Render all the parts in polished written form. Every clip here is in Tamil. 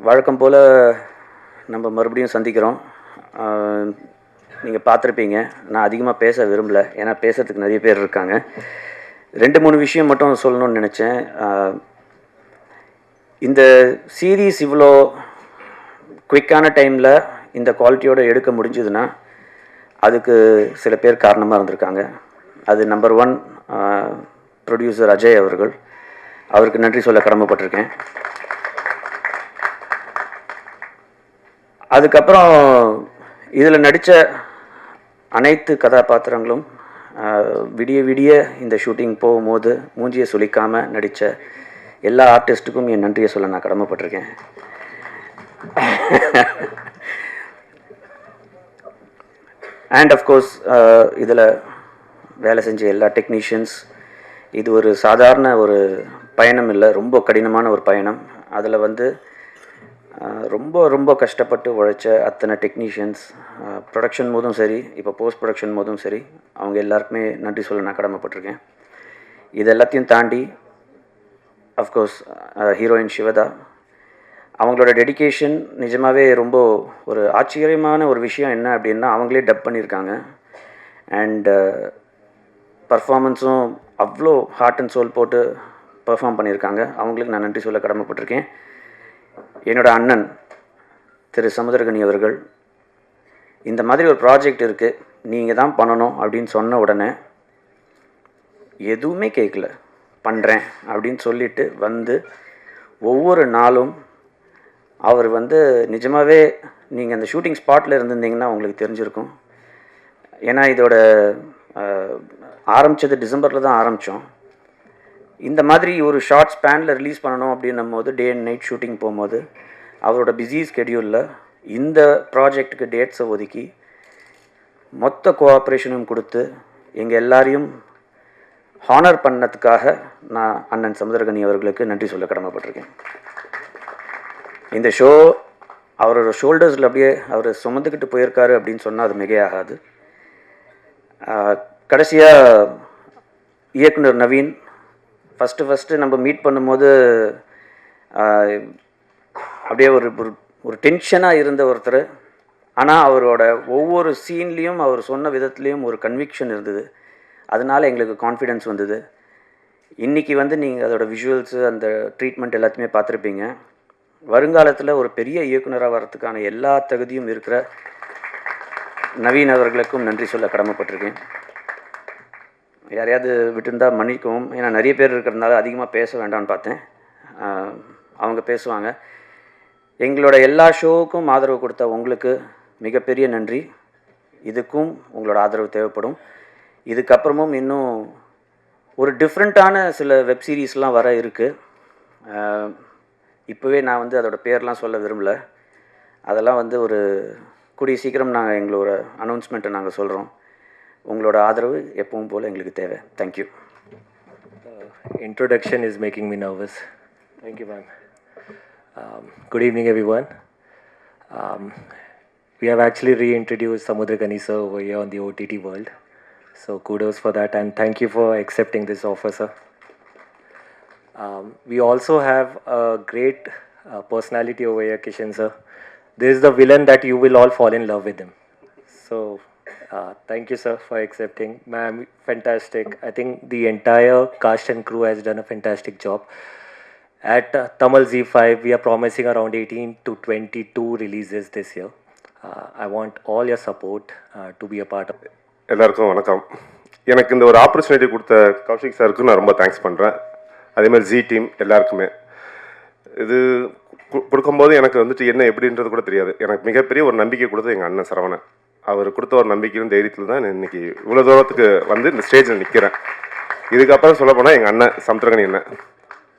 வழக்கம் போல் நம்ம மறுபடியும் சந்திக்கிறோம். நீங்கள் பார்த்துருப்பீங்க, நான் அதிகமாக பேச விரும்பலை, ஏன்னா பேசுகிறதுக்கு நிறைய பேர் இருக்காங்க. 2-3 விஷயம் மட்டும் சொல்லணும்னு நினச்சேன். இந்த சீரீஸ் இவ்வளோ குவிக்கான டைமில் இந்த குவாலிட்டியோடு எடுக்க முடிஞ்சதுன்னா அதுக்கு சில பேர் காரணமாக இருந்திருக்காங்க. அது நம்பர் 1 ப்ரொடியூசர் அஜய் அவர்கள். அவருக்கு நன்றி சொல்ல கடமைப்பட்டிருக்கேன். அதுக்கப்புறம் இதில் நடித்த அனைத்து கதாபாத்திரங்களும் விடிய விடிய இந்த ஷூட்டிங் போகும்போது மூஞ்சியை சுளிக்காமல் நடித்த எல்லா ஆர்டிஸ்ட்டுக்கும் என் நன்றியை சொல்ல நான் கடமைப்பட்டிருக்கேன். அண்ட் அஃப்கோர்ஸ் இதில் வேலை செஞ்ச எல்லா டெக்னீஷியன்ஸ். இது ஒரு சாதாரண ஒரு பயணம் இல்லை, ரொம்ப கடினமான ஒரு பயணம். அதில் ரொம்ப ரொம்ப கஷ்டப்பட்டு உழைச்ச அத்தனை டெக்னீஷியன்ஸ், ப்ரொடக்ஷன் போதும் சரி, இப்போ போஸ்ட் ப்ரொடக்ஷன் போதும் சரி, அவங்க எல்லாருக்குமே நன்றி சொல்ல நான் கடமைப்பட்டிருக்கேன். இது எல்லாத்தையும் தாண்டி அஃப்கோர்ஸ் ஹீரோயின் சிவதா, அவங்களோட டெடிகேஷன் நிஜமாகவே ரொம்ப ஒரு ஆச்சரியமான ஒரு விஷயம். என்ன அப்படின்னா, அவங்களே டப் பண்ணியிருக்காங்க. அண்ட் பர்ஃபார்மன்ஸும் அவ்வளோ ஹார்ட் அண்ட் சோல் போட்டு பர்ஃபார்ம் பண்ணியிருக்காங்க. அவங்களுக்கு நான் நன்றி சொல்ல கடமைப்பட்டிருக்கேன். என்னோட அண்ணன் திரு சமுத்திரகனி அவர்கள், இந்த மாதிரி ஒரு ப்ராஜெக்ட் இருக்குது, நீங்கள் தான் பண்ணணும் அப்படின்னு சொன்ன உடனே எதுவுமே கேட்கல, பண்ணுறேன் அப்படின்னு சொல்லிட்டு ஒவ்வொரு நாளும் அவர் நிஜமாகவே நீங்கள் அந்த ஷூட்டிங் ஸ்பாட்டில் இருந்திருந்தீங்கன்னா உங்களுக்கு தெரிஞ்சிருக்கும். ஏன்னா இதோட ஆரம்பித்தது டிசம்பரில் தான் ஆரம்பித்தோம். இந்த மாதிரி ஒரு ஷார்ட் ஸ்பேனில் ரிலீஸ் பண்ணணும் அப்படின்னும் போது டே அண்ட் நைட் ஷூட்டிங் போகும்போது அவரோட பிஸி ஸ்கெடியூலில் இந்த ப்ராஜெக்டுக்கு டேட்ஸை ஒதுக்கி மொத்த கோஆப்ரேஷனும் கொடுத்து எங்கள் எல்லாரையும் ஹானர் பண்ணதுக்காக நான் அண்ணன் சமுத்திரகனி அவர்களுக்கு நன்றி சொல்ல கடமைப்பட்டிருக்கேன். இந்த ஷோ அவரோட ஷோல்டர்ஸில் அப்படியே அவர் சுமந்துக்கிட்டு போயிருக்காரு அப்படின்னு சொன்னால் அது மிகையாகாது. கடைசியாக இயக்குனர் நவீன், ஃபஸ்ட்டு நம்ம மீட் பண்ணும்போது அப்படியே ஒரு டென்ஷனாக இருந்த ஒருத்தர். ஆனால் அவரோட ஒவ்வொரு சீன்லேயும் அவர் சொன்ன விதத்துலேயும் ஒரு கன்விக்ஷன் இருந்தது. அதனால் எங்களுக்கு கான்ஃபிடென்ஸ் வந்தது. இன்றைக்கி நீங்கள் அதோட விஷுவல்ஸு, அந்த ட்ரீட்மெண்ட் எல்லாத்தையுமே பார்த்துருப்பீங்க. வருங்காலத்தில் ஒரு பெரிய இயக்குனராக வர்றதுக்கான எல்லா தகுதியும் இருக்கிற நவீன் அவர்களுக்கும் நன்றி சொல்ல கடமைப்பட்டிருக்கேன். யாரையாவது விட்டுருந்தால் மன்னிக்கவும், ஏன்னா நிறைய பேர் இருக்கிறதுனால அதிகமாக பேச வேண்டாம்னு பார்த்தேன். அவங்க பேசுவாங்க. எங்களோட எல்லா ஷோவுக்கும் ஆதரவு கொடுத்த உங்களுக்கு மிகப்பெரிய நன்றி. இதுக்கும் உங்களோட ஆதரவு தேவைப்படும். இதுக்கப்புறமும் இன்னும் ஒரு டிஃப்ரெண்ட்டான சில வெப் சீரிஸ்லாம் வர இருக்குது. இப்போவே நான் அதோட பேர்லாம் சொல்ல விரும்பலை. அதெல்லாம் ஒரு கூடிய சீக்கிரம் நாங்கள் எங்களோட அனௌன்ஸ்மெண்ட்டை நாங்கள் சொல்கிறோம். உங்களோட ஆதரவு எப்பவும் போல் எங்களுக்கு தேவை. Thank you. Introduction is making me nervous. Thank you, ma'am. Good evening, everyone. We have actually reintroduced Samudragani sir over here on the OTT world. So kudos for that, and thank you for accepting this offer, sir. We also have a great personality over here, Kishan sir. This is the villain that you will all fall in love with him. So thank you, sir, for accepting. Ma'am, fantastic. I think the entire cast and crew has done a fantastic job. At Tamil Z5, we are promising around 18 to 22 releases this year. I want all your support to be a part of it. எல்லாருக்கும் வணக்கம். எனக்கு இந்த ஒரு ஆப்பர்ச்சுனிட்டி கொடுத்த கௌஷிக் சாருக்கு நான் ரொம்ப தேங்க்ஸ் பண்ணுறேன். அதேமாதிரி ஜி டீம் எல்லாருக்குமே. இது கொடுக்கும்போது எனக்கு என்ன எப்படின்றது கூட தெரியாது. எனக்கு மிகப்பெரிய ஒரு நம்பிக்கை கொடுத்தது எங்கள் அண்ணன் சரவணன். அவர் கொடுத்த ஒரு நம்பிக்கையும் தைரியத்தில் தான் இன்றைக்கி இவ்வளோ தூரத்துக்கு இந்த ஸ்டேஜில் நிற்கிறேன். இதுக்கப்புறம் சொல்ல போனால் எங்கள் அண்ணன் சமுத்திரகனி அண்ணன்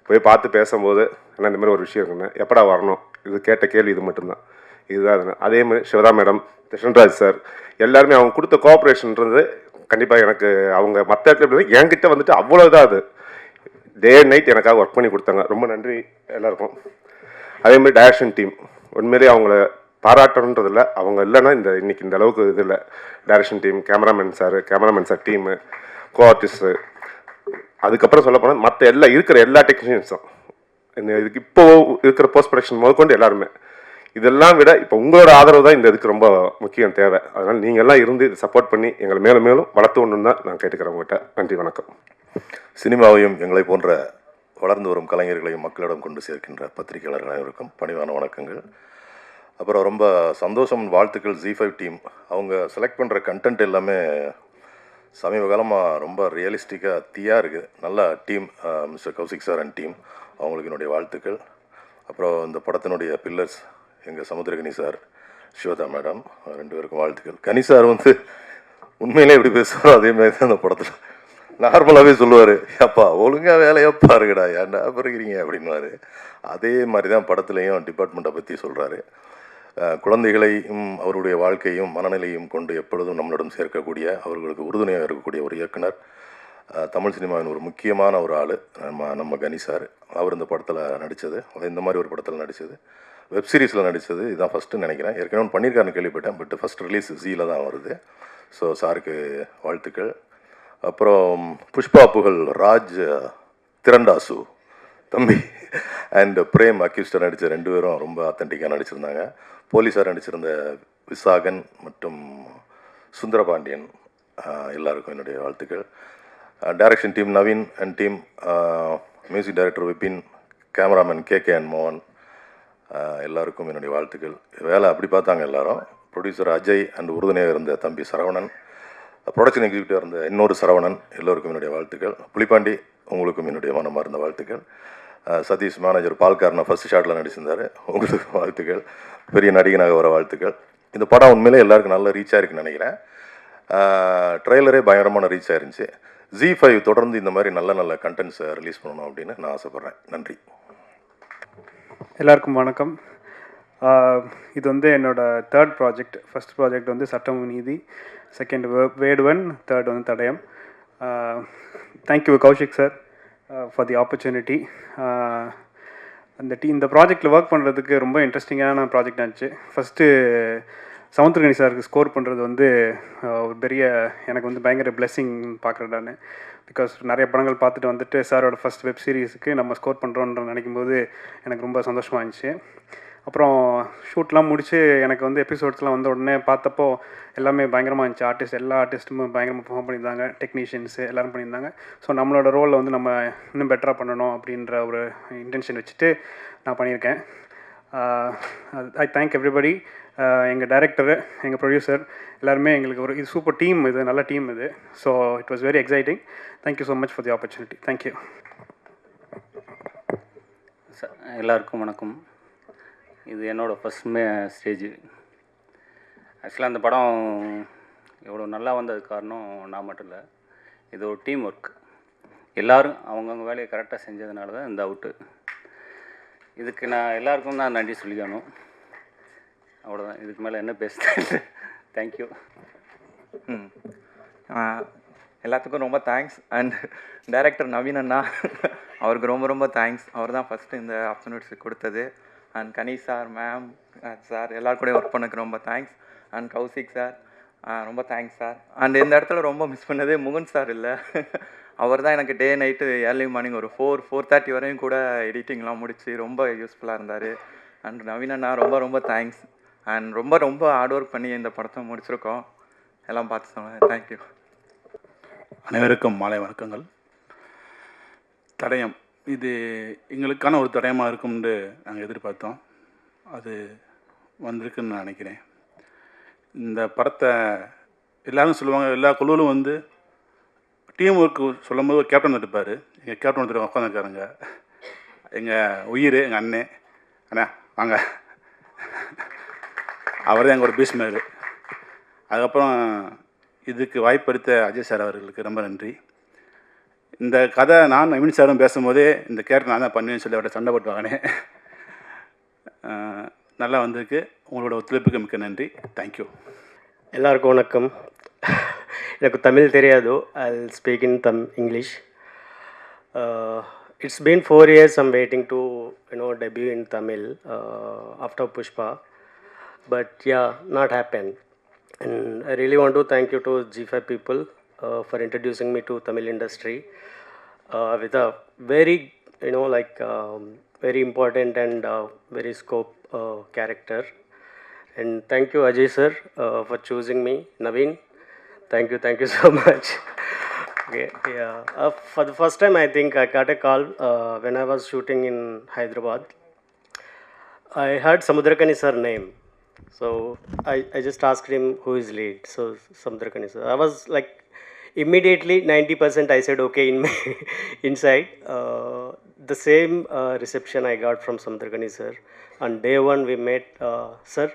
போய் பார்த்து பேசும்போது, அண்ணன் இந்த மாதிரி ஒரு விஷயம் இருக்குண்ணே, எப்படா வரணும், இது கேட்ட கேள்வி இது மட்டும்தான். இதுதான் அதுண்ணே. அதேமாதிரி சிவதா மேடம், கிருஷ்ணராஜ் சார், எல்லாருமே அவங்க கொடுத்த கோஆப்ரேஷன்ன்றது கண்டிப்பாக எனக்கு அவங்க மற்ற இடத்துல என்கிட்ட அவ்வளோ இதாக அது டே அண்ட் நைட் எனக்காக ஒர்க் பண்ணி கொடுத்தாங்க. ரொம்ப நன்றி எல்லாருக்கும். அதேமாதிரி டைரக்ஷன் டீம், உண்மையிலேயே அவங்கள பாராட்டணுன்றதில்ல, அவங்க இல்லைன்னா இன்றைக்கி இந்த அளவுக்கு இது இல்லை. Direction team, cameraman sir team, கோ ஆர்டிஸ்ட்டு, அதுக்கப்புறம் சொல்ல போனால் மற்ற இருக்கிற எல்லா டெக்னீஷியன்ஸும் இதுக்கு இப்போ இருக்கிற போஸ்ட் ப்ரொடக்ஷன் முதற்கொண்டு எல்லாருமே. இதெல்லாம் விட இப்போ உங்களோட ஆதரவு தான் இந்த இதுக்கு ரொம்ப முக்கியம் தேவை. அதனால் நீங்கள்லாம் இருந்து இதை சப்போர்ட் பண்ணி எங்களை மேலும் மேலும் வளர்த்து தான் நான் கேட்டுக்கிறேன் உங்கள்கிட்ட. நன்றி, வணக்கம். சினிமாவையும் எங்களை போன்ற வளர்ந்து வரும் கலைஞர்களையும் மக்களிடம் கொண்டு சேர்க்கின்ற பத்திரிகையாளர்கள் அனைவருக்கும் பணிவான வணக்கங்கள். அப்புறம் ரொம்ப சந்தோஷம், வாழ்த்துக்கள் Z5 டீம். அவங்க செலக்ட் பண்ணுற கண்டென்ட் எல்லாமே சமீப காலமாக ரொம்ப ரியலிஸ்டிக்காக தீயாக இருக்குது. நல்ல team, mister Kaushik sir and team, அவங்களுக்கு என்னுடைய வாழ்த்துக்கள். அப்புறம் இந்த படத்தினுடைய பில்லர்ஸ் எங்கள் சமுத்திரகனி சார், சிவதா மேடம், 2 பேருக்கும் வாழ்த்துக்கள். கனி சார் உண்மையிலே எப்படி பேசுவாரோ அதே மாதிரி தான் அந்த படத்தில் நார்மலாகவே சொல்லுவார், அப்பா ஒழுங்காக வேலையப்பா இருக்குடா, ஏன்டா பிறகுறீங்க அப்படின்வாரு. அதே மாதிரி தான் படத்துலையும் டிபார்ட்மெண்ட்டை பற்றி சொல்கிறாரு. குழந்தைகளையும் அவருடைய வாழ்க்கையும் மனநிலையும் கொண்டு எப்பொழுதும் நம்மளிடம் சேர்க்கக்கூடிய, அவர்களுக்கு உறுதுணையாக இருக்கக்கூடிய ஒரு இயக்குனர், தமிழ் சினிமாவின் ஒரு முக்கியமான ஒரு ஆள் நம்ம கனி சார். அவர் இந்த படத்தில் நடித்தது, இந்த மாதிரி ஒரு படத்தில் நடித்தது, வெப் சீரிஸில் நடித்தது இதுதான் ஃபஸ்ட்டுன்னு நினைக்கிறேன். ஏற்கனவே பண்ணியிருக்காருன்னு கேள்விப்பட்டேன், பட் ஃபஸ்ட் ரிலீஸ் ஜீல தான் வருது. ஸோ சாருக்கு வாழ்த்துக்கள். அப்புறம் புஷ்பா புகழ், ராஜ் திரண்டாசு தம்பி அண்ட் பிரேம் அக்யூஸ்டர் நடித்த 2 பேரும் ரொம்ப அத்தன்டிக்காக நடிச்சிருந்தாங்க. போலீஸார் நடிச்சிருந்த விசாகன் மற்றும் சுந்தரபாண்டியன் எல்லாருக்கும் என்னுடைய வாழ்த்துக்கள். Direction team Naveen and team, music director Vipin, cameraman KK and மோகன், எல்லாருக்கும் என்னுடைய வாழ்த்துக்கள். வேலை அப்படி பார்த்தாங்க எல்லாரும். ப்ரொடியூசர் அஜய் அண்ட் உறுதுணையாக இருந்த தம்பி சரவணன், ப்ரொடக்ஷன் எக்ஸிக்யூட்டிவ் இருந்த இன்னொரு சரவணன், எல்லோருக்கும் என்னுடைய வாழ்த்துக்கள். புலிப்பாண்டி, உங்களுக்கும் என்னுடைய மனமார்ந்த வாழ்த்துக்கள். சதீஷ் மேனேஜர் பால்காரனை ஃபஸ்ட் ஷாட்டில் நடிச்சிருந்தார், உங்களுக்கு வாழ்த்துக்கள். பெரிய நடிகனாக வர வாழ்த்துக்கள். இந்த படம் உண்மையிலே எல்லாருக்கும் நல்ல ரீச் ஆயிருக்குன்னு நினைக்கிறேன். ட்ரெய்லரே பயங்கரமான ரீச் ஆயிருந்துச்சு. Z5 தொடர்ந்து இந்த மாதிரி நல்ல நல்ல கண்டென்ட்ஸை ரிலீஸ் பண்ணணும் அப்படின்னு நான் ஆசைப்பட்றேன். நன்றி. எல்லாருக்கும் வணக்கம். இது என்னோடய 3rd project. First project Sattam Neethi, second Veduvan, third Thadayam. Thank you Kaushik sir for the opportunity. இந்த ப்ராஜெக்டில் ஒர்க் பண்ணுறதுக்கு ரொம்ப இன்ட்ரெஸ்டிங்கான ப்ராஜெக்ட் ஆச்சு. ஃபஸ்ட்டு சமுத்திரகனி சாருக்கு ஸ்கோர் பண்ணுறது ஒரு பெரிய எனக்கு பயங்கர பிளெஸ்ஸிங் பார்க்குறேன் நான். பிகாஸ் நிறைய படங்கள் பார்த்துட்டு சாரோட ஃபஸ்ட் வெப் சீரிஸுக்கு நம்ம ஸ்கோர் பண்ணுறோன்ற நினைக்கும்போது எனக்கு ரொம்ப சந்தோஷமாக இருந்துச்சு. அப்புறம் ஷூட்லாம் முடித்து எனக்கு எபிசோட்ஸ்லாம் உடனே பார்த்தப்போ எல்லாமே பயங்கரமாக இருந்துச்சு. எல்லா ஆர்டிஸ்ட்டுமே பயங்கரமாக பெர்ஃபார்ம் பண்ணியிருந்தாங்க, டெக்னீஷியன்ஸு எல்லோரும் பண்ணியிருந்தாங்க. ஸோ நம்மளோட ரோலில் நம்ம இன்னும் பெட்டராக பண்ணணும் அப்படின்ற ஒரு இன்டென்ஷன் வச்சுட்டு நான் பண்ணியிருக்கேன். I thank everybody. எங்கள் டைரக்டரு, எங்கள் ப்ரொடியூசர் எல்லாருமே எங்களுக்கு இது சூப்பர் டீம், இது நல்ல டீம் இது. So it was very exciting. Thank you so much for the opportunity. Thank you. எல்லாருக்கும் வணக்கம். இது என்னோடய ஃபஸ்ட் ஸ்டேஜ். ஆக்சுவலாக அந்த படம் எவ்வளோ நல்லா வந்ததுக்கு காரணம் நான் மட்டும் இல்லை, இது ஒரு டீம் ஒர்க். எல்லோரும் அவங்கவுங்க வேலையை கரெக்டாக செஞ்சதுனால தான் இந்த அவுட்டு. இதுக்கு நான் எல்லாருக்கும் தான் நன்றி சொல்லிக்கணும். அவ்வளோதான், இதுக்கு மேலே என்ன பேசுகிறேன். தேங்க்யூ. எல்லாத்துக்கும் ரொம்ப தேங்க்ஸ். அண்ட் டைரக்டர் நவீன் அண்ணா, அவருக்கு ரொம்ப ரொம்ப தேங்க்ஸ். அவர் தான் ஃபஸ்ட்டு இந்த ஆப்பர்ச்சுனிட்டி கொடுத்தது. And Ghani sir, ma'am, sir எல்லாரும் கூட ஒர்க் பண்ணக்கு ரொம்ப தேங்க்ஸ். அண்ட் கௌசிக் சார், ரொம்ப தேங்க்ஸ் சார். அண்ட் இந்த இடத்துல ரொம்ப மிஸ் பண்ணதே முகுந்த் சார் இல்லை. அவர் தான் எனக்கு டே நைட்டு ஏர்லி மார்னிங் ஒரு 4:30 வரையும் கூட எடிட்டிங்லாம் முடித்து ரொம்ப யூஸ்ஃபுல்லாக இருந்தார். அண்ட் நவீன் அண்ணா ரொம்ப ரொம்ப தேங்க்ஸ். அண்ட் ரொம்ப ரொம்ப ஹார்ட் ஒர்க் பண்ணி இந்த படத்தை முடிச்சிருக்கோம். எல்லாம் பார்த்து சொன்னேன். தேங்க்யூ. அனைவருக்கும் மாலை வணக்கங்கள். தடயம் இது எங்களுக்கான ஒரு தடயமாக இருக்கும்னு நாங்கள் எதிர்பார்த்தோம். அது வந்திருக்குன்னு நான் நினைக்கிறேன். இந்த படத்தை எல்லோரும் சொல்லுவாங்க, எல்லா குழுவிலும் டீம் ஒர்க்கு சொல்லும் போது ஒரு கேப்டன் இருப்பார். எங்கள் கேப்டன் ஒருத்தர் உட்காந்துருக்காருங்க, எங்கள் உயிர், எங்கள் அண்ணா வாங்க, அவர் தான் எங்கள் ஒரு பீஸ்மேர். அதுக்கப்புறம் இதுக்கு வாய்ப்பளித்த அஜய் சார் அவர்களுக்கு ரொம்ப நன்றி. இந்த கதை நான் நவீன் சாரும் பேசும்போதே இந்த கேரக்டர் நான் தான் பண்ணுவேன்னு சொல்லி அவர்கிட்ட சண்டை போட்டு வாங்கினேன். நல்லா வந்திருக்கு. உங்களோட ஒத்துழைப்புக்கு மிக்க நன்றி. தேங்க்யூ. எல்லாருக்கும் வணக்கம். எனக்கு தமிழ் தெரியாது. I'll speak in English. It's been 4 years I'm waiting to debut in Tamil after Pushpa, but yeah, not happened. And I really want to thank you to Z5 people for introducing me to Tamil industry with a very very important and very scope character. And thank you, Ajay sir, for choosing me. Naveen, thank you so much. Okay, yeah. For the first time, I think I got a call when I was shooting in Hyderabad. I heard Samudrakani sir name, so I just asked him who is lead. So Samudrakani sir, I was like immediately 90% I said okay in my inside. The same reception I got from Samudrakani sir. On day one we met, sir.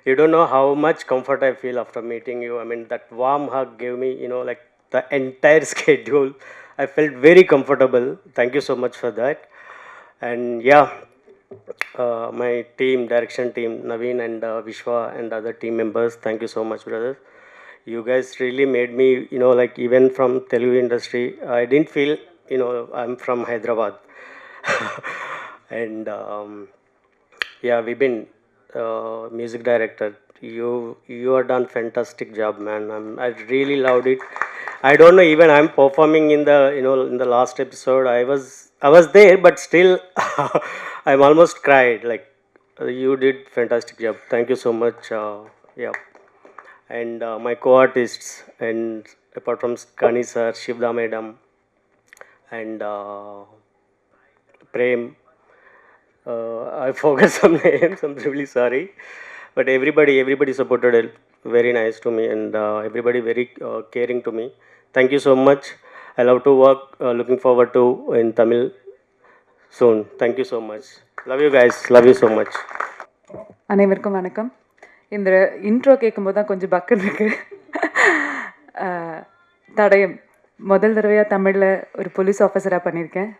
You don't know how much comfort I feel after meeting you. I mean, that warm hug gave me, like the entire schedule. I felt very comfortable. Thank you so much for that. And yeah, my team, direction team, Naveen and Vishwa and other team members, thank you so much, brothers. You guys really made me, like even from Telugu industry, I didn't feel, I'm from Hyderabad. And yeah, we've been music director. You are done fantastic job, man. I really loved it. I don't know, even I'm performing in the in the last episode. I was there, but still I'm almost cried. Like you did fantastic job. Thank you so much. Yeah, and my co-artists, and apart from Kani sir, Shivda madam, and Prem. I forgot some names. I'm really sorry, but everybody supported it. Very nice to me, and everybody very caring to me. Thank you so much. I love to work. Looking forward to in Tamil soon. Thank you so much. Love you guys. Love you so much. அனைவருக்கும் வணக்கம். இந்த இன்ட்ரோ கேட்கும்போது தான் கொஞ்சம் பக்குன்னு இருக்கு. தடயம் முதல் தடவையாக தமிழில் ஒரு போலீஸ் ஆஃபீஸராக பண்ணியிருக்கேன்.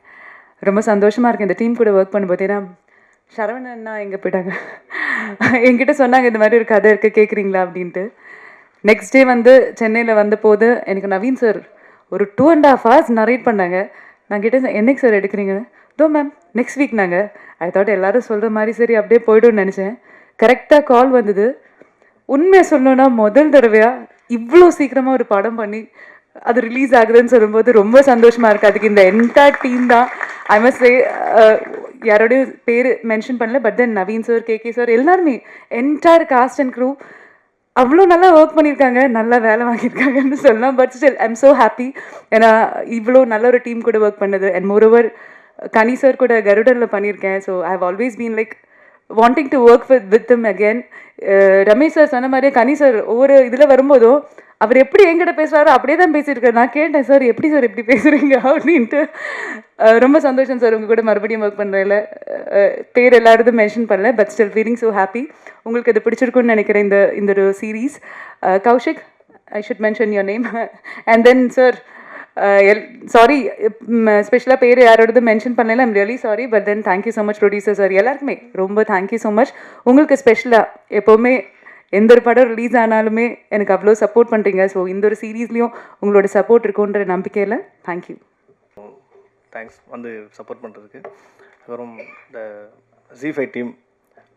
ரொம்ப சந்தோஷமாக இருக்குது இந்த டீம் கூட ஒர்க் பண்ணும்போது. ஏன்னா சரவணன்னா எங்கே போயிட்டாங்க, என்கிட்ட சொன்னாங்க இந்த மாதிரி ஒரு கதை இருக்குது கேட்குறீங்களா அப்படின்ட்டு. நெக்ஸ்ட் டே வந்து சென்னையில் வந்தபோது எனக்கு நவீன் சார் ஒரு 2.5 hours நரேட் பண்ணாங்க. நான் கேட்டேன் என்னைக்கு சார் எடுக்கிறீங்கன்னு. தோ மேம் நெக்ஸ்ட் வீக். நாங்கள் ஐ தாட் எல்லோரும் சொல்கிற மாதிரி சரி அப்படியே போய்டும்னு நினச்சேன். கரெக்டாக கால் வந்தது. உண்மையை சொல்லணுன்னா முதல் தடவையாக இவ்வளோ சீக்கிரமாக ஒரு படம் பண்ணி அது ரிலீஸ் ஆகுதுன்னு சொல்லும்போது ரொம்ப சந்தோஷமாக இருக்குது. அதுக்கு இந்த என்டையர் டீம் தான். ஐ மஸ்ட் சே, யாரோடையும் பேர் மென்ஷன் பண்ணல, but then Naveen sir, KK sir, எல்லாருமே என்டையர் காஸ்ட் அண்ட் க்ரூ அவ்வளோ நல்லா ஒர்க் பண்ணியிருக்காங்க, நல்லா வேலை வாங்கியிருக்காங்கன்னு சொல்லலாம். But still I am so happy. ஏன்னா இவ்வளோ நல்ல ஒரு டீம் கூட ஒர்க் பண்ணது. அண்ட் மோரோவர் கனி சார் கூட கருடனில் பண்ணியிருக்கேன். So I have always been like wanting to work with them again. Ramesh sir சொன்ன மாதிரியே கனி சார் ஒவ்வொரு இதில் வரும்போதும் அவர் எப்படி என்கிட்ட பேசுகிறாரோ அப்படியே தான் பேசியிருக்காரு. நான் கேட்டேன் சார் எப்படி சார் எப்படி பேசுகிறீங்க அப்படின்ட்டு. ரொம்ப சந்தோஷம் சார் உங்கள் கூட மறுபடியும் ஒர்க் பண்ணுறதில்ல. பேர் எல்லாரும் மென்ஷன் பண்ணல, but still feeling so happy. உங்களுக்கு அது பிடிச்சிருக்குன்னு நினைக்கிறேன் இந்த ஒரு series. Kaushik, I should mention your name. And then sir sorry, ஸ்பெஷலாக பேர் யாரோடது மென்ஷன் பண்ணல, I'm really sorry. But then thank you so much producer sir, எல்லாருக்குமே ரொம்ப தேங்க்யூ ஸோ மச். உங்களுக்கு ஸ்பெஷலாக எப்போவுமே எந்த ஒரு படம் ரிலீஸ் ஆனாலுமே எனக்கு அவ்வளோ சப்போர்ட் பண்ணுறீங்க. ஸோ இந்த ஒரு சீரீஸ்லேயும் உங்களோட சப்போர்ட் இருக்குன்ற நம்பிக்கையில் தேங்க்யூ. தேங்க்ஸ் வந்து சப்போர்ட் பண்ணுறதுக்கு. அப்புறம் இந்த Z5 டீம்,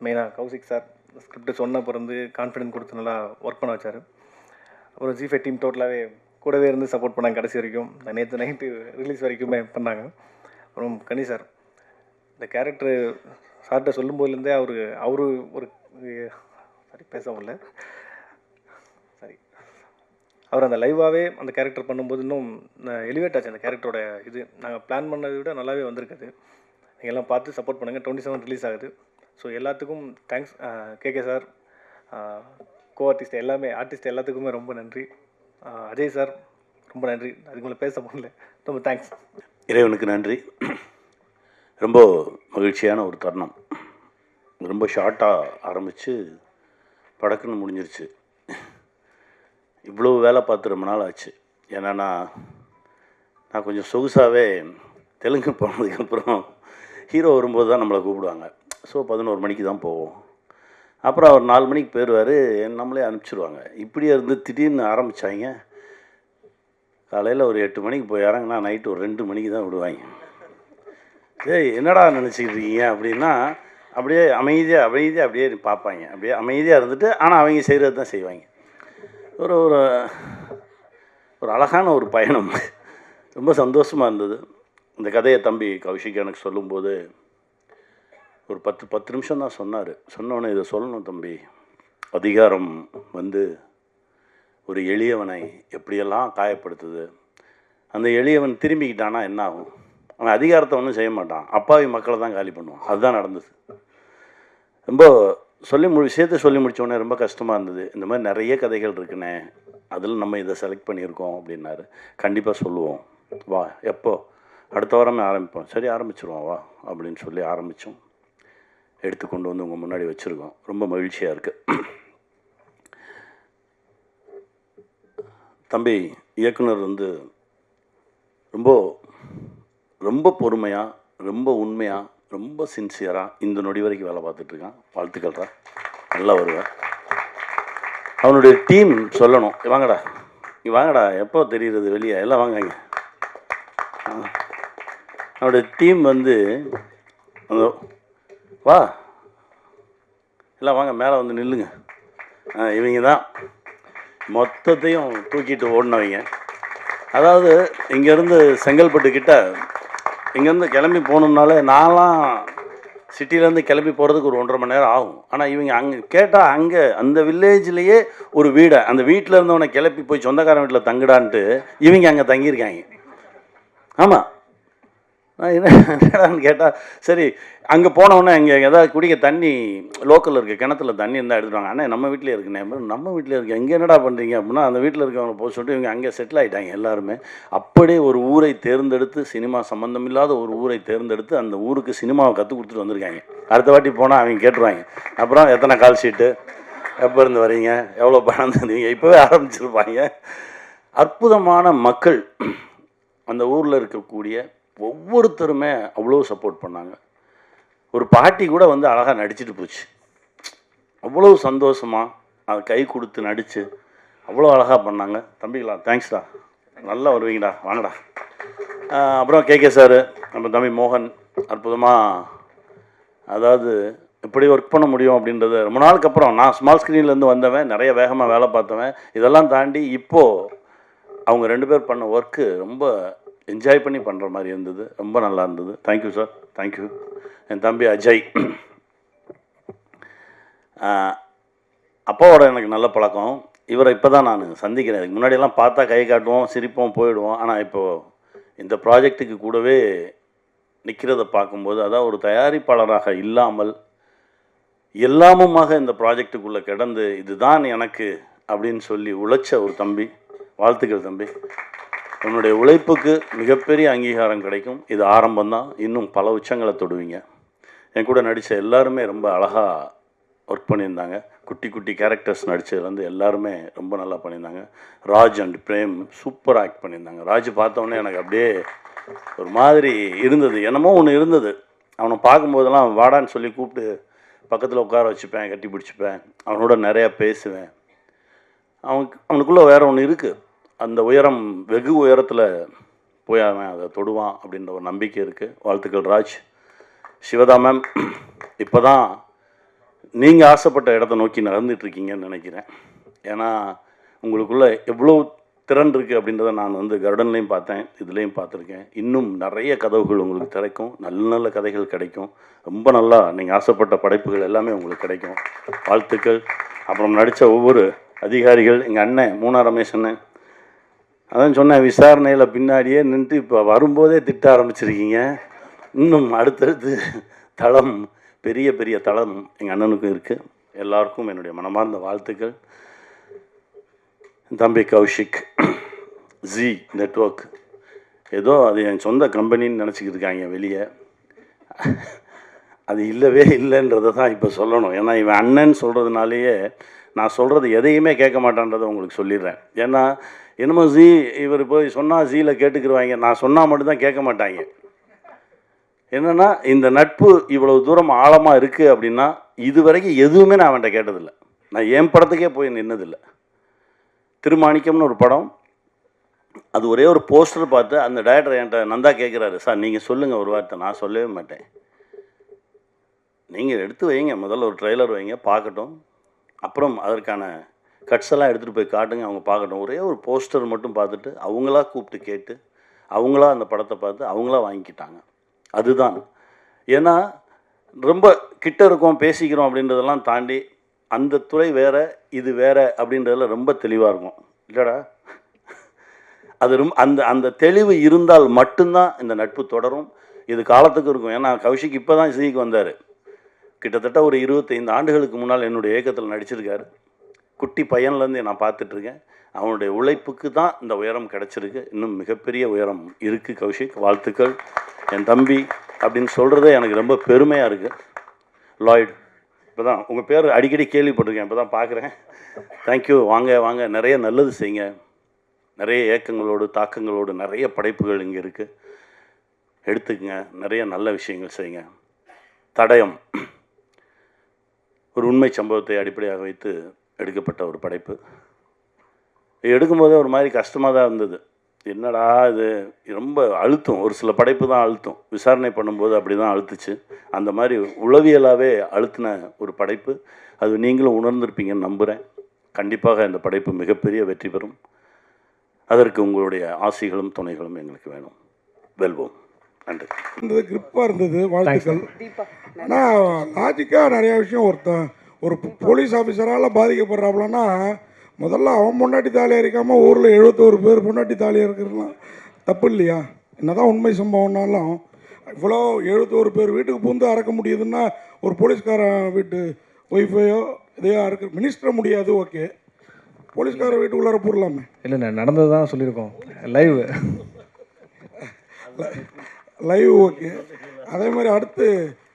மெயினாக கௌசிக் சார் ஸ்கிரிப்ட் சொன்ன பிறந்து கான்ஃபிடென்ட் கொடுத்து நல்லா ஒர்க் பண்ண வச்சார். அப்புறம் Z5 டீம் டோட்டலாகவே கூடவே இருந்து சப்போர்ட் பண்ணாங்க கடைசி வரைக்கும். நேற்று நைட்டு ரிலீஸ் வரைக்குமே பண்ணாங்க. அப்புறம் கனி சார் இந்த கேரக்டர் சார்கிட்ட சொல்லும்போதுலேருந்தே அவர் ஒரு சரி பேச முடியல சரி அவர் அந்த லைவாகவே அந்த கேரக்டர் பண்ணும்போது இன்னும் எலிவேட் ஆச்சு அந்த கேரக்டரோட இது. நாங்கள் பிளான் பண்ணதை விட நல்லாவே வந்திருக்குது. நீங்கள் எல்லாம் பார்த்து சப்போர்ட் பண்ணுங்கள். 27 ரிலீஸ் ஆகுது. ஸோ எல்லாத்துக்கும் thanks. KK sir, co artist எல்லாமே, ஆர்டிஸ்ட் எல்லாத்துக்குமே ரொம்ப நன்றி. அஜய் சார் ரொம்ப நன்றி. அதுக்கு மேலே பேச முடியல. ரொம்ப தேங்க்ஸ். இறைவனுக்கு நன்றி. ரொம்ப மகிழ்ச்சியான ஒரு தருணம். ரொம்ப ஷார்ட்டாக ஆரம்பித்து படக்குன்னு முடிஞ்சிருச்சு. இவ்வளோ வேலை பார்த்து ரொம்ப நாள் ஆச்சு. ஏன்னா நான் கொஞ்சம் சொகுசாகவே தெலுங்கு போனதுக்கப்புறம் ஹீரோ வரும்போது தான் நம்மளை கூப்பிடுவாங்க. ஸோ 11 மணிக்கு தான் போவோம். அப்புறம் அவர் 4 மணிக்கு போயிடுவார், நம்மளே அனுப்பிச்சிடுவாங்க. இப்படியே இருந்து திடீர்னு ஆரம்பித்தாங்க. காலையில் ஒரு 8 மணிக்கு போய் இறங்கினா நைட்டு ஒரு 2 மணிக்கு தான் விடுவாங்க. என்னடா நினச்சிக்கிட்டு இருக்கீங்க அப்படின்னா அப்படியே அமைதியாக அப்படியே பார்ப்பாங்க. அப்படியே அமைதியாக இருந்துட்டு ஆனால் அவங்க செய்கிறது தான் செய்வாங்க. ஒரு ஒரு அழகான ஒரு பயணம். ரொம்ப சந்தோஷமாக இருந்தது. இந்த கதையை தம்பி கௌஷிக் எனக்கு சொல்லும்போது ஒரு 10 நிமிஷம் தான் சொன்னார். சொன்னோன்னே இதை சொல்லணும் தம்பி, அதிகாரம் வந்து ஒரு எளியவனை எப்படியெல்லாம் காயப்படுத்துது. அந்த எளியவன் திரும்பிக்கிட்டானா என்ன ஆகும்? அவன் அதிகாரத்தை ஒன்றும் செய்ய மாட்டான், அப்பாவி மக்களை தான் காலி பண்ணுவான். அதுதான் நடந்தது. ரொம்ப விஷயத்தை சொல்லி முடித்தோடனே ரொம்ப கஷ்டமாக இருந்தது. இந்த மாதிரி நிறைய கதைகள் இருக்குண்ணே, அதில் நம்ம இதை செலக்ட் பண்ணியிருக்கோம் அப்படின்னாரு. கண்டிப்பாக சொல்லுவோம், வா எப்போ, அடுத்த வாரமே ஆரம்பிப்போம். சரி ஆரம்பிச்சிருவோம் வா அப்படின்னு சொல்லி ஆரம்பித்தோம். எடுத்து கொண்டு வந்து உங்கள் முன்னாடி வச்சுருக்கோம். ரொம்ப மகிழ்ச்சியாக இருக்குது. தம்பி இயக்குனர் வந்து ரொம்ப ரொம்ப பொறுமையாக, ரொம்ப உண்மையாக, ரொம்ப சின்சியராக இந்த நொடி வரைக்கும் வேலை பார்த்துட்ருக்கான். வாழ்த்துக்கள்ரா, நல்லா வருவேன். அவனுடைய டீம் சொல்லணும், வாங்கடா வாங்கடா, எப்போ தெரியுறது வெளியே, எல்லாம் வாங்க. அவனுடைய டீம் வந்து வா எல்லாம் வாங்க மேலே வந்து நில்லுங்க. இவங்க தான் மொத்தத்தையும் தூக்கிட்டு ஓடினவங்க. அதாவது இங்கேருந்து செங்கல்பட்டு கிட்ட இங்கேருந்து கிளம்பி போகணுன்னாலே நான்லாம் சிட்டிலேருந்து கிளம்பி போகிறதுக்கு ஒரு 1.5 மணி நேரம் ஆகும். ஆனால் இவங்க அங்கே கேட்டால் அங்கே அந்த வில்லேஜ்லேயே ஒரு வீடை, அந்த வீட்டில் இருந்தவனை கிளப்பி போய் சொந்தக்காரன் வீட்டில் தங்குடான்ட்டு இவங்க அங்கே தங்கியிருக்காங்க. ஆமாம், நான் என்னடான்னு கேட்டால் சரி அங்கே போனவுடனே இங்கே ஏதாவது குடிக்க தண்ணி லோக்கலில் இருக்க கிணத்துல தண்ணி இருந்தால் எடுத்துருவாங்க. அண்ணே நம்ம வீட்டிலே இருக்குண்ணே. நம்ம வீட்டில் இருக்க இங்கே என்னடா பண்ணுறீங்க அப்படின்னா அந்த வீட்டில் இருக்கவங்க போய் சொல்லிட்டு இவங்க அங்கே செட்டில் ஆகிட்டாங்க எல்லாருமே. அப்படியே ஒரு ஊரை தேர்ந்தெடுத்து, சினிமா சம்மந்தம் இல்லாத ஒரு ஊரை தேர்ந்தெடுத்து அந்த ஊருக்கு சினிமாவை கற்றுக் கொடுத்துட்டு வந்திருக்காங்க. அடுத்த வாட்டி போனால் அவங்க கேட்டுருவாங்க, அப்புறம் எத்தனை கால் ஷீட்டு, எப்போ இருந்து வரீங்க, எவ்வளோ பணம் தந்தீங்க, இப்போவே ஆரம்பிச்சிருப்பாங்க. அற்புதமான மக்கள். அந்த ஊரில் இருக்கக்கூடிய ஒவ்வொருத்தருமே அவ்வளோ சப்போர்ட் பண்ணாங்க. ஒரு பாட்டி கூட வந்து அழகாக நடிச்சிட்டு போச்சு. அவ்வளோ சந்தோஷமாக அதை கை கொடுத்து நடித்து அவ்வளோ அழகாக பண்ணாங்க. தம்பிங்களா தேங்க்ஸ்டா, நல்லா வருவீங்கடா, வாங்கடா. அப்புறம் கே சார், நம்ம தம்பி மோகன் அற்புதமாக, அதாவது எப்படி ஒர்க் பண்ண முடியும் அப்படின்றது ரொம்ப நாளுக்கு அப்புறம். நான் ஸ்மால் ஸ்க்ரீன்லேருந்து வந்தவன், நிறைய வேகமாக வேலை பார்த்தவன். இதெல்லாம் தாண்டி இப்போது அவங்க 2 பேர் பண்ண ஒர்க்கு ரொம்ப என்ஜாய் பண்ணி பண்ணுற மாதிரி இருந்தது. ரொம்ப நல்லா இருந்தது. Thank you sir, thank you. என் தம்பி அஜய், அப்பாவோட எனக்கு நல்ல பழக்கம். இவரை இப்போ தான் நான் சந்திக்கிறேன். இதுக்கு முன்னாடியெல்லாம் பார்த்தா கை காட்டுவோம், சிரிப்போம், போயிடுவோம். ஆனால் இப்போது இந்த ப்ராஜெக்ட்டுக்கு கூடவே நிற்கிறத பார்க்கும்போது, அதாவது ஒரு தயாரிப்பாளராக இல்லாமல் எல்லாமுமாக இந்த ப்ராஜெக்டுக்குள்ளே கிடந்து இதுதான் எனக்கு அப்படின்னு சொல்லி உழைச்ச ஒரு தம்பி. வாழ்த்துக்கள் தம்பி, உன்னுடைய உழைப்புக்கு மிகப்பெரிய அங்கீகாரம் கிடைக்கும். இது ஆரம்பம்தான், இன்னும் பல உச்சங்களை தொடுவீங்க. என் கூட நடித்த எல்லாருமே ரொம்ப அழகாக ஒர்க் பண்ணியிருந்தாங்க. குட்டி குட்டி கேரக்டர்ஸ் நடித்ததுலேருந்து எல்லாருமே ரொம்ப நல்லா பண்ணியிருந்தாங்க. Raj and Prem super act பண்ணியிருந்தாங்க. ராஜ் பார்த்தோன்னே எனக்கு அப்படியே ஒரு மாதிரி இருந்தது, என்னமோ ஒன்று இருந்தது. அவனை பார்க்கும்போதெல்லாம் வாடான்னு சொல்லி கூப்பிட்டு பக்கத்தில் உட்கார வச்சுப்பேன், கட்டி பிடிச்சிப்பேன், அவனோட நிறையா பேசுவேன். அவனுக்குள்ளே வேறு ஒன்று இருக்குது. அந்த உயரம், வெகு உயரத்தில் போய் அவன் அதை தொடுவான் அப்படின்ற ஒரு நம்பிக்கை இருக்குது. வாழ்த்துக்கள் ராஜ். சிவதா மேம், இப்போ தான் நீங்கள் ஆசைப்பட்ட இடத்த நோக்கி நடந்துகிட்ருக்கீங்கன்னு நினைக்கிறேன். ஏன்னா உங்களுக்குள்ளே எவ்வளோ திறன் இருக்குது அப்படின்றத நான் வந்து கருடன்லேயும் பார்த்தேன், இதுலேயும் பார்த்துருக்கேன். இன்னும் நிறைய கதவுகள் உங்களுக்கு திறக்கும், நல்ல நல்ல கதைகள் கிடைக்கும். ரொம்ப நல்லா நீங்கள் ஆசைப்பட்ட படைப்புகள் எல்லாமே உங்களுக்கு கிடைக்கும். வாழ்த்துக்கள். அப்புறம் நடித்த ஒவ்வொரு அதிகாரிகள், எங்கள் அண்ணன் மூணா ரமேஷ் அண்ணன், அதான் சொன்னேன், விசாரணையில் பின்னாடியே நின்று இப்போ வரும்போதே திட்ட ஆரம்பிச்சிருக்கீங்க. இன்னும் அடுத்தடுத்து தளம், பெரிய பெரிய தளம் எங்கள் அண்ணனுக்கும் இருக்குது. எல்லாருக்கும் என்னுடைய மனமார்ந்த வாழ்த்துக்கள். தம்பி கௌஷிக், ஜி நெட்வொர்க், ஏதோ அது என் சொந்த கம்பெனின்னு நினச்சிக்கிட்டு இருக்காங்க வெளியே. அது இல்லவே இல்லைன்றதை தான் இப்போ சொல்லணும். ஏன்னா இவன் அண்ணன் சொல்கிறதுனாலேயே நான் சொல்கிறது எதையுமே கேட்க மாட்டான்றதை உங்களுக்கு சொல்லிடுறேன். ஏன்னா என்னமோ ஜி இவர் போய் சொன்னால் ஜியில் கேட்டுக்கிடுவாங்க, நான் சொன்னால் மட்டும்தான் கேட்க மாட்டாங்க. என்னென்னா இந்த நட்பு இவ்வளோ தூரம் ஆழமாக இருக்குது அப்படின்னா இது வரைக்கும் எதுவுமே நான் அவன்கிட்ட கேட்டதில்லை. நான் என் படத்துக்கே போய் நின்னதில்லை. திருமாணிக்கம்னு ஒரு படம், அது ஒரே ஒரு போஸ்டர் பார்த்து அந்த டைரக்டர் என்கிட்ட நந்தா கேட்குறாரு, சார் நீங்கள் சொல்லுங்கள் ஒரு வார்த்தை. நான் சொல்லவே மாட்டேன், நீங்கள் எடுத்து வைங்க, முதல்ல ஒரு ட்ரெய்லர் வைங்க பார்க்கட்டும், அப்புறம் அதற்கான கட்ஸ் எல்லாம் எடுத்துகிட்டு போய் காட்டுங்க, அவங்க பார்க்கட்டும். ஒரே ஒரு போஸ்டர் மட்டும் பார்த்துட்டு அவங்களா கூப்பிட்டு கேட்டு அவங்களா அந்த படத்தை பார்த்து அவங்களா வாங்கிக்கிட்டாங்க. அதுதான். ஏன்னா ரொம்ப கிட்ட இருக்கோம் பேசிக்கிறோம் அப்படின்றதெல்லாம் தாண்டி அந்த துறை வேற இது வேற அப்படின்றதுல ரொம்ப தெளிவாக இருக்கும் இல்லைடா. அது ரொம்ப அந்த அந்த தெளிவு இருந்தால் மட்டும்தான் இந்த நட்பு தொடரும். இது காலத்துக்கு இருக்கும். ஏன்னா கௌஷிக் இப்போ தான் சிக்கு வந்தார். கிட்டத்தட்ட ஒரு 25 ஆண்டுகளுக்கு முன்னால் என்னுடைய இயக்கத்தில் நடிச்சிருக்காரு. குட்டி பையன்லேருந்து நான் பார்த்துட்ருக்கேன். அவனுடைய உழைப்புக்கு தான் இந்த உயரம் கிடச்சிருக்கு. இன்னும் மிகப்பெரிய உயரம் இருக்குது கௌஷிக். வாழ்த்துக்கள் என் தம்பி அப்படின்னு சொல்கிறதே எனக்கு ரொம்ப பெருமையாக இருக்குது. லாய்டு, இப்போ தான் உங்கள் பேர் அடிக்கடி கேள்விப்பட்டிருக்கேன், இப்போ தான் பார்க்குறேன். தேங்க்யூ. வாங்க வாங்க, நிறைய நல்லது செய்யுங்க. நிறைய இயக்கங்களோடு தாக்கங்களோடு நிறைய படைப்புகள் இங்கே இருக்குது, எடுத்துக்கங்க. நிறைய நல்ல விஷயங்கள் செய்யுங்க. தடயம் ஒரு உண்மை சம்பவத்தை அடிப்படையாக வைத்து எடுக்கப்பட்ட ஒரு படைப்பு. எடுக்கும்போதே ஒரு மாதிரி கஷ்டமாக தான் இருந்தது. என்னடா இது ரொம்ப அழுத்தம். ஒரு சில படைப்பு தான் அழுத்தம், விசாரணை பண்ணும்போது அப்படி தான் அழுத்துச்சு. அந்த மாதிரி உளவியலாகவே அழுத்தின ஒரு படைப்பு. அது நீங்களும் உணர்ந்திருப்பீங்கன்னு நம்புகிறேன். கண்டிப்பாக இந்த படைப்பு மிகப்பெரிய வெற்றி பெறும். அதற்கு உங்களுடைய ஆசைகளும் துணைகளும் எங்களுக்கு வேணும். வெல்வோம். நன்றி. இருந்தது, கிரிப்பாக இருந்தது. வாழ்த்துக்கள். ஆனால் லாஜிக்காக நிறையா விஷயம் ஒரு போலீஸ் ஆஃபீஸரால் பாதிக்கப்படுறாப்புலன்னா முதல்ல அவன் பொண்டாட்டி தாலியாக இருக்காமல் ஊரில் 71 பேர் பொண்டாட்டி தாலியாக இருக்கிறதுலாம் தப்பு இல்லையா? என்னதான் உண்மை சம்பவம்னாலும் இவ்வளோ 71 பேர் வீட்டுக்கு பூந்து அறக்க முடியுதுன்னா ஒரு போலீஸ்காரன் வீட்டு ஒய்ஃபையோ இதையோ அறுக்க மினிஸ்டரை முடியாது. ஓகே, போலீஸ்காரன் வீட்டுக்குள்ளார போடலாமே. இல்லைண்ணே, நடந்தது தான் சொல்லியிருக்கோம். Live okay. அதே மாதிரி அடுத்து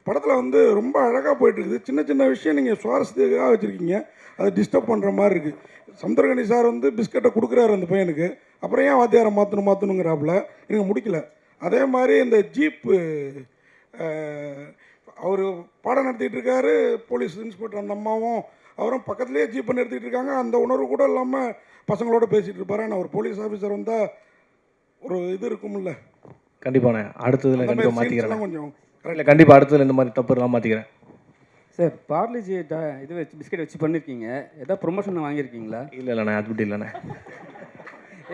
படத்தில் வந்து ரொம்ப அழகாக போயிட்டுருக்குது. சின்ன சின்ன விஷயம் நீங்கள் சுவாரஸ்யத்துக்காக வச்சுருக்கீங்க, அதை டிஸ்டர்ப் பண்ணுற மாதிரி இருக்குது. சமுத்திரகனி சார் வந்து பிஸ்கட்டை கொடுக்குறாரு அந்த பையனுக்கு, அப்புறம் ஏன் வாத்தியாரை மாற்றணுங்கிறாப்புல எனக்கு முடிக்கல. அதே மாதிரி இந்த ஜீப்பு அவர் பாடம் நடத்திட்டு இருக்காரு, போலீஸ் இன்ஸ்பெக்டர் அந்த அம்மாவும் அவரும் பக்கத்துலேயே ஜீப்பை நிறுத்திட்டு இருக்காங்க. அந்த உணர்வு கூட இல்லாமல் பசங்களோட பேசிகிட்டு இருப்பாரு. ஆனால் ஒரு போலீஸ் ஆஃபீஸர் வந்தால் ஒரு இது இருக்கும்ல. கண்டிப்பாண்ணே, அடுத்ததில் கண்டிப்பாக மாற்றிக்கிறேன். கொஞ்சம் இல்லை, கண்டிப்பாக அடுத்ததில் இந்த மாதிரி தப்பு எல்லாம் மாற்றிக்கிறேன். சார், பார்லிஜி இது வச்சு பிஸ்கெட் வச்சு பண்ணியிருக்கீங்க, ஏதாவது ப்ரொமோஷன் வாங்கியிருக்கீங்களா? இல்லைண்ணே, அது மட்டும் இல்லைண்ணே.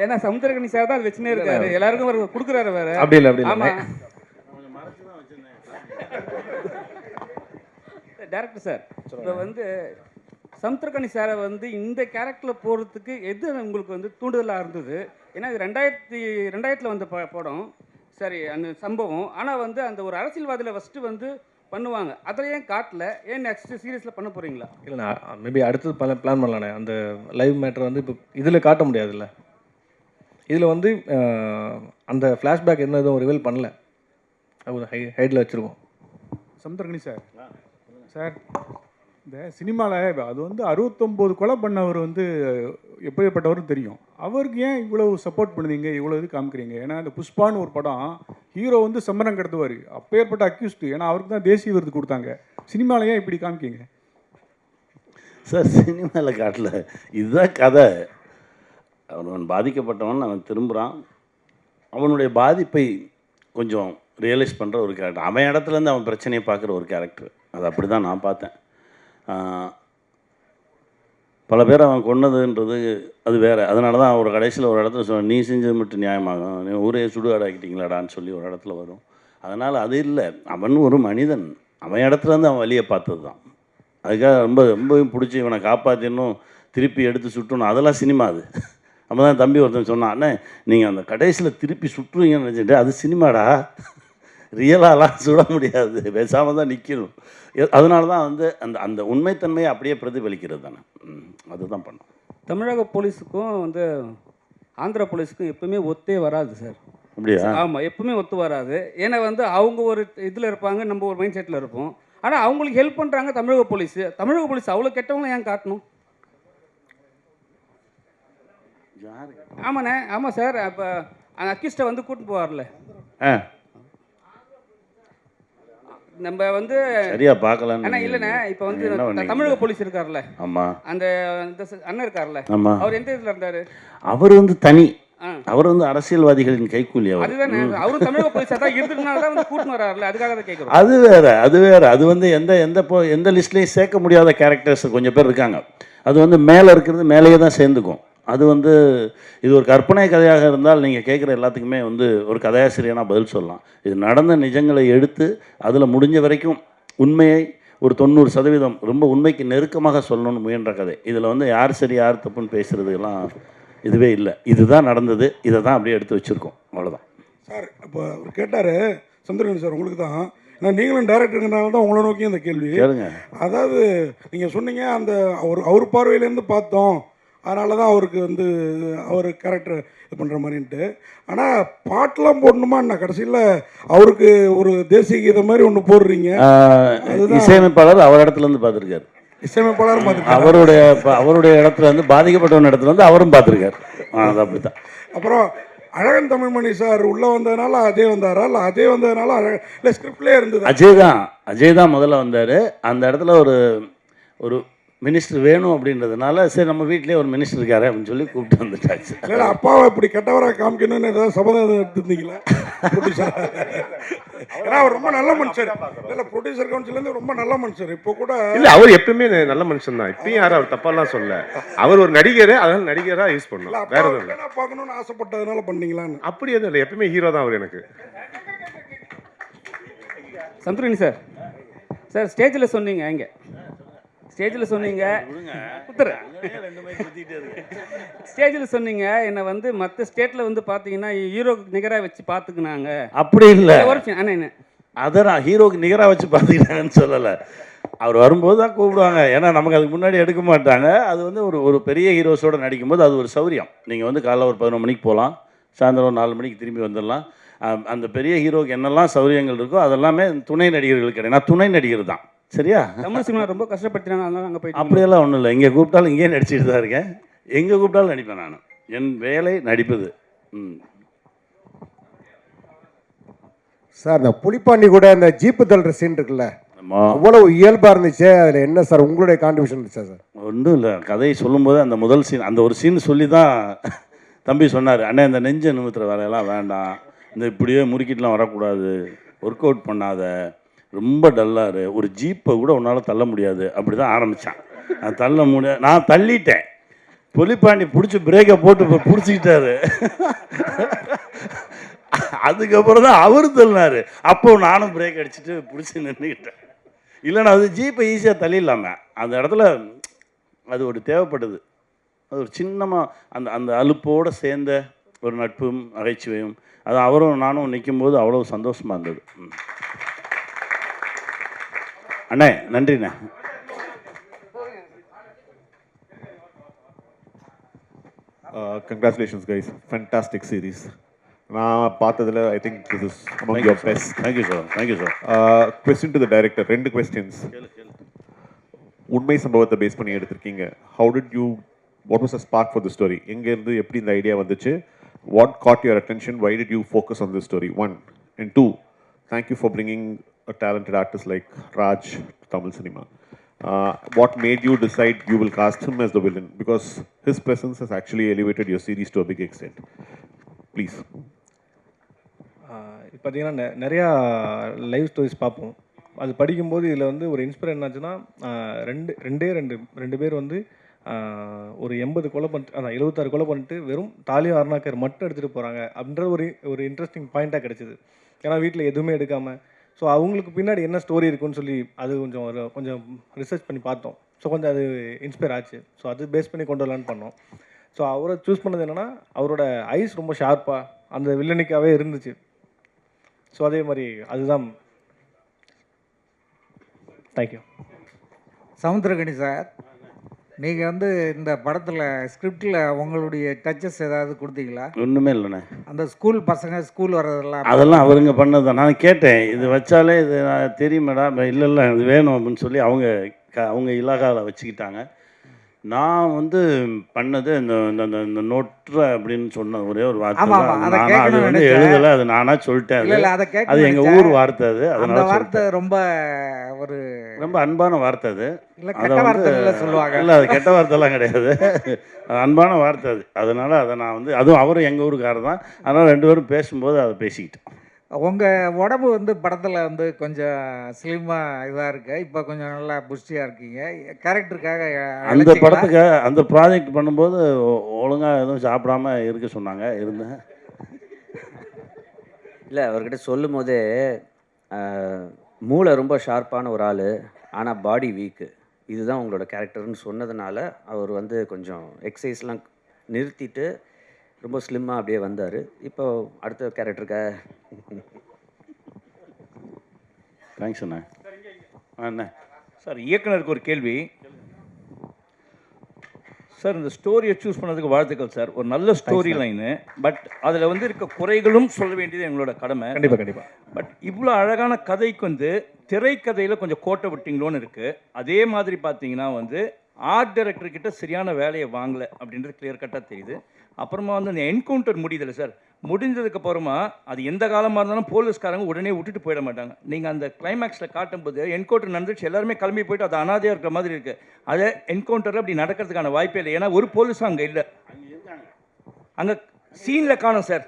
ஏன்னா சமுத்திரகனி சார் தான் அது வச்சுனே இருக்காரு, எல்லாருக்கும் கொடுக்குறாரு வேற. அப்படி இல்லை, அப்படி இல்லை. ஆமாம் டேரக்டர் சார், இப்போ வந்து சமுத்திரகனி சாரை வந்து இந்த கேரக்டரில் போகிறதுக்கு எது உங்களுக்கு வந்து தூண்டுதலாக இருந்தது? ஏன்னா இது 2000 வந்த படம், சரி அந்த சம்பவம். ஆனால் வந்து அந்த ஒரு அரசியல்வாதியில் ஃபஸ்ட்டு வந்து பண்ணுவாங்க, அதில் ஏன் காட்டல? ஏன் நெக்ஸ்ட் சீரியஸில் பண்ண போகிறீங்களா? இல்லைண்ணா, மேபி அடுத்தது பிளான் பண்ணலாண்ணே. அந்த லைவ் மேட்ரு வந்து இப்போ இதில் காட்ட முடியாதுல்ல. இதில் வந்து அந்த ஃப்ளாஷ்பேக் என்ன எதுவும் ரிவீல் பண்ணல, அது ஹைட்டில் வச்சுருக்கோம். சமுத்திரகனி சார், இந்த சினிமாவில் அது வந்து 69 கொலை பண்ணவர் வந்து எப்படிப்பட்டவரும் தெரியும். அவருக்கு ஏன் இவ்வளோ சப்போர்ட் பண்ணுவீங்க, இவ்வளோ இது காமிக்கிறீங்க? ஏன்னா இந்த புஷ்பான்னு ஒரு படம், ஹீரோ வந்து செம்மரம் கடத்துவார், அப்பேற்பட்ட அக்யூஸ்டு. ஏன்னா அவருக்கு தான் தேசிய விருது கொடுத்தாங்க. சினிமாவில் ஏன் இப்படி காமிக்கிங்க சார்? சினிமாவில் காட்டல, இதுதான் கதை. அவன் பாதிக்கப்பட்டவன், அவன் திரும்புகிறான், அவனுடைய பாதிப்பை கொஞ்சம் ரியலைஸ் பண்ணுற ஒரு கேரக்டர். அவன் இடத்துலேருந்து அவன் பிரச்சனையை பார்க்குற ஒரு கேரக்டர். அது அப்படி தான் நான் பார்த்தேன். பல பேர் அவன் கொன்னதுன்றது அது வேறு. அதனால தான் ஒரு கடைசியில் ஒரு இடத்துல சொல்ல, நீ செஞ்சது மட்டும் நியாயமாகும், நீ ஊரே சுடுகாடாக்கிட்டீங்களாடான்னு சொல்லி ஒரு இடத்துல வரும். அதனால் அது இல்லை, அவன் ஒரு மனிதன், அவன் இடத்துலேருந்து அவன் வழியை பார்த்தது தான். அதுக்காக ரொம்பவும் பிடிச்சி இவனை காப்பாற்றினும் திருப்பி எடுத்து சுட்டணும், அதெல்லாம் சினிமா. அது நம்ம தான் தம்பி ஒருத்தன் சொன்னான், அண்ணே நீங்கள் அந்த கடைசியில் திருப்பி சுற்றுவீங்கன்னு நினச்சிட்டு, அது சினிமாடா, ரியலாலாம் சுட முடியாது, பேசாமல் தான் நிற்கணும். அதனால தான் வந்து அந்த அந்த உண்மைத்தன்மையை அப்படியே பிரதிபலிக்கிறது தானே, அதுதான் பண்ணோம். தமிழக போலீஸுக்கும் வந்து ஆந்திரா போலீஸுக்கும் எப்பவுமே ஒத்தே வராது சார். அப்படியா? ஆமாம், எப்பவுமே ஒத்து வராது. ஏன்னா வந்து அவங்க ஒரு இதில் இருப்பாங்க, நம்ம ஒரு மைண்ட் செட்டில் இருப்போம். ஆனால் அவங்களுக்கு ஹெல்ப் பண்ணுறாங்க தமிழக போலீஸு. தமிழக போலீஸ் அவ்வளோ கெட்டவங்களும் ஏன் காட்டணும்? ஆமாண்ணே, ஆமாம் சார். இப்போ அந்த அக்யூஸ்டை வந்து கூட்டிட்டு போவார்ல, நம்ம வந்து சரியா பார்க்கலாம். ஆனால் இல்லைண்ணே, இப்போ வந்து தமிழக போலீஸ் இருக்கார்ல, ஆமாம், அந்த அண்ணன் இருக்கார்ல, ஆமாம், அவர் எந்த இதில் இருந்தார்? அவர் வந்து தனி, அவர் வந்து அரசியல்வாதிகளின் கைக்கூலி. அவர் அதுதானே, அவரும் தமிழக போலீஸாக தான் இருந்ததுனால தான் வந்து கூட்டின்னு வராருல, அதுக்காக தான் கேட்குறோம். அது வேறு, அது வேறு. அது வந்து எந்த லிஸ்ட்லேயும் சேர்க்க முடியாத கேரக்டர்ஸ் கொஞ்சம் பேர் இருக்காங்க. அது வந்து மேலே இருக்கிறது மேலேயே தான் சேர்ந்துக்கும். அது வந்து இது ஒரு கற்பனை கதையாக இருந்தால் நீங்கள் கேட்குற எல்லாத்துக்குமே வந்து ஒரு கதையாசிரியனா பதில் சொல்லலாம். இது நடந்த நிஜங்களை எடுத்து அதில் முடிஞ்ச வரைக்கும் உண்மையை ஒரு 90% ரொம்ப உண்மைக்கு நெருக்கமாக சொல்லணும்னு முயன்ற கதை. இதில் வந்து யார் சரி யார் தப்புன்னு பேசுகிறதுலாம் இதுவே இல்லை. இதுதான் நடந்தது, இதை தான் அப்படியே எடுத்து வச்சுருக்கோம், அவ்வளோதான். சார் இப்போ அவர் கேட்டார் சந்திரகணி சார், உங்களுக்கு தான், ஏன்னா நீங்களும் டேரக்டருங்கிறனால தான் உங்களை நோக்கி இந்த கேள்வி. கேளுங்க. அதாவது நீங்கள் சொன்னீங்க அந்த அவர் பார்வையிலேருந்து பார்த்தோம், அதனால தான் அவருக்கு வந்து அவர் கேரக்டர் இது பண்ணுற மாதிரின்ட்டு. ஆனால் பாட்டெலாம் போடணுமா என்ன, கடைசியில் அவருக்கு ஒரு தேசிய கீதம் மாதிரி ஒன்று போடுறீங்க. இசையமைப்பாளர் அவர் இடத்துலேருந்து பார்த்துருக்காரு. இசையமைப்பாளர் அவருடைய இடத்துல வந்து பாதிக்கப்பட்டவன் இடத்துல வந்து அவரும் பார்த்துருக்காரு. அது அப்படி தான். அப்புறம் அழகன் தமிழ்மணி சார் உள்ளே வந்ததுனால அஜய் வந்தாரா, இல்லை அஜய் வந்ததுனால இல்லை ஸ்கிரிப்ட்லேயே இருந்தது? அஜய் தான் முதல்ல வந்தார். அந்த இடத்துல ஒரு மினிஸ்டர் வேணும் அப்படின்றதுனால சரி நம்ம வீட்டிலே ஒரு மினிஸ்டர் இருக்காரு அப்படின்னு சொல்லி கூப்பிட்டு வந்துட்டாச்சு. இல்லை அப்பாவை இப்படி கெட்டவராக காமிக்கணும்னு ஏதாவது சபதம் எடுத்துருந்தீங்களா ப்ரொடியூசர்? ஏன்னா அவர் ரொம்ப நல்ல மனுஷர். இல்லை ப்ரொடியூசர் கவுன்சிலேருந்து ரொம்ப நல்ல மனுஷர். இப்போ கூட இல்லை, அவர் எப்பவுமே நல்ல மனுஷன் தான். இப்பயும் யாரும் அவர் தப்பாலாம் சொல்ல. அவர் ஒரு நடிகர், அதனால நடிகராக யூஸ் பண்ணலாம், வேற எதுவும் இல்லை. பார்க்கணும்னு ஆசைப்பட்டதுனால பண்ணீங்களான்னு? அப்படி எதுவும் இல்லை, எப்பவுமே ஹீரோ தான் அவர் எனக்கு. சந்திரகணி சார், சார் ஸ்டேஜில் சொன்னீங்க, இங்கே ஸ்டேஜில் சொன்னீங்க, ஸ்டேஜில் சொன்னீங்க என்னை வந்து மற்ற ஸ்டேட்டில் வந்து பார்த்தீங்கன்னா ஹீரோக்கு நிகராக வச்சு பார்த்துக்கினாங்க. அப்படி இல்லை, அண்ணா அதை நான் ஹீரோக்கு நிகராக வச்சு பார்த்துக்கிட்டாங்கன்னு சொல்லலை. அவர் வரும்போது தான் கூப்பிடுவாங்க, ஏன்னா நமக்கு அதுக்கு முன்னாடி எடுக்க மாட்டாங்க. அது வந்து ஒரு பெரிய ஹீரோஸோடு நடிக்கும்போது அது ஒரு சௌரியம். நீங்கள் வந்து காலைல ஒரு 11 மணிக்கு போகலாம், சாயந்தரம் ஒரு 4 மணிக்கு திரும்பி வந்துடலாம். அந்த பெரிய ஹீரோக்கு என்னெல்லாம் சௌரியங்கள் இருக்கோ அதெல்லாமே துணை நடிகர்களுக்கு கிடையாது. நான் துணை நடிகர் தான், சரியா? தமிழ் சினிமா ரொம்ப கஷ்டப்படுத்தினாங்க, அதனால அங்கே போய். அப்படியெல்லாம் ஒன்றும் இல்லை, இங்கே கூப்பிட்டாலும் இங்கேயே நடிச்சுட்டு தான் இருக்கேன். எங்கே கூப்பிட்டாலும் நடிப்பேன் நான். என் வேலை நடிப்பது. சார், இந்த புலிப்பாண்டி கூட இந்த ஜீப்பு தள்ளுற சீன் இருக்குல்ல, அவ்வளவு இயல்பாக இருந்துச்சு. அதில் என்ன சார் உங்களுடைய கான்ட்ரிபியூஷன் இருந்துச்சா சார்? ஒன்றும் இல்லை, கதையை சொல்லும்போது அந்த முதல் சீன், அந்த ஒரு சீன் சொல்லி தான் தம்பி சொன்னார், அண்ணே இந்த நெஞ்சை நிமித்துற வேலையெல்லாம் வேண்டாம், இந்த இப்படியே முறுக்கிட்டுலாம் வரக்கூடாது, ஒர்க் அவுட் பண்ணாத, ரொம்ப டல்லாரு, ஒரு ஜீப்பை கூட உன்னால் தள்ள முடியாது. அப்படி தான் ஆரம்பித்தான். நான் தள்ளிட்டேன். புலிப்பாண்டி பிடிச்சி பிரேக்கை போட்டு பிடிச்சிக்கிட்டாரு. அதுக்கப்புறம் தான் அவர் தள்ளினார். அப்போ நானும் பிரேக் அடிச்சுட்டு பிடிச்சி நின்றுக்கிட்டேன். இல்லைன்னா அது ஜீப்பை ஈஸியாக தள்ளிடலாமே. அந்த இடத்துல அது ஒரு தேவைப்படுது. அது ஒரு சின்னமாக அந்த அலுப்போடு சேர்ந்த ஒரு நட்பும் நகைச்சுவையும், அது அவரும் நானும் நிற்கும்போது அவ்வளோ சந்தோஷமாக இருந்தது. அண்ணே நன்றிண்ணே. Congratulations guys, fantastic series. நான் பார்த்ததில் I think this is among your best. Thank you sir, thank you sir. Question to the director, 2 questions. உண்மை சம்பவத்தை பேஸ் பண்ணி எடுத்திருக்கீங்க. How did you, what was a spark for the story? எங்கேருந்து எப்படி இந்த ஐடியா வந்துச்சு? What got your attention? Why did you focus on this story? 1 and 2, thank you for bringing a talented artist like Raj to Tamil cinema. What made you decide you will cast him as the villain? Because his presence has actually elevated your series to a big extent. Please. பார்த்தீங்கன்னா நிறையா லைவ் ஸ்டோரிஸ் பார்ப்போம். அது படிக்கும்போது இதில் வந்து ஒரு இன்ஸ்பைர் என்னாச்சுன்னா, ரெண்டு பேர் வந்து ஒரு 80 கொலை பண்ணிட்டு, 76 கொலை பண்ணிட்டு வெறும் தாலியும் அருணாக்கர் மட்டும் எடுத்துகிட்டு போகிறாங்க அப்படின்ற ஒரு இன்ட்ரெஸ்டிங் பாயிண்ட்டாக கிடச்சிது. ஏன்னா வீட்டில் எதுவுமே எடுக்காமல். ஸோ அவங்களுக்கு பின்னாடி என்ன ஸ்டோரி இருக்குன்னு சொல்லி அது கொஞ்சம் ரிசர்ச் பண்ணி பார்த்தோம். ஸோ கொஞ்சம் அது இன்ஸ்பயர் ஆச்சு. ஸோ அது பேஸ் பண்ணி கொண்டு வரலான்னு பண்ணோம். ஸோ அவரை சூஸ் பண்ணது என்னென்னா, அவரோட ஐஸ் ரொம்ப ஷார்ப்பாக அந்த வில்லனிக்காகவே இருந்துச்சு. ஸோ அதே மாதிரி அதுதான். தேங்க்யூ. சமுத்திரகணி சார், நீங்கள் வந்து இந்த படத்தில் ஸ்கிரிப்டில் உங்களுடைய டச்சஸ் ஏதாவது கொடுத்தீங்களா? ஒன்றுமே இல்லைண்ணே. அந்த ஸ்கூல் பசங்க ஸ்கூல் வர்றதெல்லாம் அதெல்லாம் அவருங்க பண்ணது தான். நான் கேட்டேன், இது வச்சாலே இது தெரியும் மேடம், இல்லை இது வேணும் அப்படின்னு சொல்லி அவங்க இலாகாவில் வச்சுக்கிட்டாங்க. நான் வந்து பண்ணது இந்த நோட்ற அப்படின்னு சொன்ன ஒரே ஒரு வார்த்தை தான். அது வந்து எழுதலை, அது நானாக சொல்லிட்டேன். அது எங்கள் ஊர் வார்த்தை. அது அதனால வார்த்தை ரொம்ப அன்பான வார்த்தை. அது சொல்லுவாங்க. இல்லை, அது கெட்ட வார்த்தைலாம் கிடையாது, அன்பான வார்த்தை அது. அதனால் அதை நான் வந்து, அதுவும் அவரும் எங்கள் ஊருக்காரர் தான், அதனால் 2 பேரும் பேசும்போது அதை பேசிக்கிட்டோம். உங்கள் உடம்பு வந்து படத்தில் வந்து கொஞ்சம் ஸ்லிம்மாக இதாக இருக்கு, இப்போ கொஞ்சம் நல்லா புஷ்டியாக இருக்கீங்க. கேரக்டருக்காக அந்த படத்துக்கு அந்த ப்ராஜெக்ட் பண்ணும்போது ஒழுங்காக எதுவும் சாப்பிடாம இருக்க சொன்னாங்க, இருந்தேன். இல்லை, அவர்கிட்ட சொல்லும் போதே மூளை ரொம்ப ஷார்ப்பான ஒரு ஆள், ஆனால் பாடி வீக்கு, இதுதான் உங்களோட கேரக்டர்னு சொன்னதுனால அவர் வந்து கொஞ்சம் எக்ஸசைஸ்லாம் நிறுத்திட்டு ரொம்ப ஸ்லிம்மாக அப்படியே வந்தார். இப்போ அடுத்த கேரக்டருக்காக தேங்க்ஸ் அண்ணா. அண்ணா சார், இயக்குனருக்கு ஒரு கேள்வி சார். இந்த ஸ்டோரியை சூஸ் பண்ணதுக்கு வாழ்த்துக்கள் சார். ஒரு நல்ல ஸ்டோரி லைனு, பட் அதில் வந்து இருக்க குறைகளும் சொல்ல வேண்டியது எங்களோட கடமை. கண்டிப்பாக. பட் இவ்வளோ அழகான கதைக்கு வந்து திரைக்கதையில் கொஞ்சம் கோட்டை விட்டிங்களோன்னு இருக்குது. அதே மாதிரி பார்த்தீங்கன்னா வந்து ஆர்ட் டைரக்டர்கிட்ட சரியான வேலையை வாங்கலை அப்படின்றது கிளியர் கட்டாக தெரியுது. அப்புறமா வந்து அந்த என்கவுண்டர் முடியுதில்ல சார், முடிஞ்சதுக்கு அப்புறமா அது எந்த காலமாக இருந்தாலும் போலீஸ்காரங்க உடனே விட்டுட்டு போயிட மாட்டாங்க. நீங்கள் அந்த கிளைமேக்ஸில் காட்டும்போது என்கவுண்டர் நடந்துச்சு, எல்லாருமே கிளம்பி போயிட்டு அது அனாதையாக இருக்கிற மாதிரி இருக்குது. அதை என்கவுண்டரில் அப்படி நடக்கிறதுக்கான வாய்ப்பே இல்லை. ஏன்னா ஒரு போலீஸும் அங்கே இல்லை, அங்கே சீனில் காணும் சார்.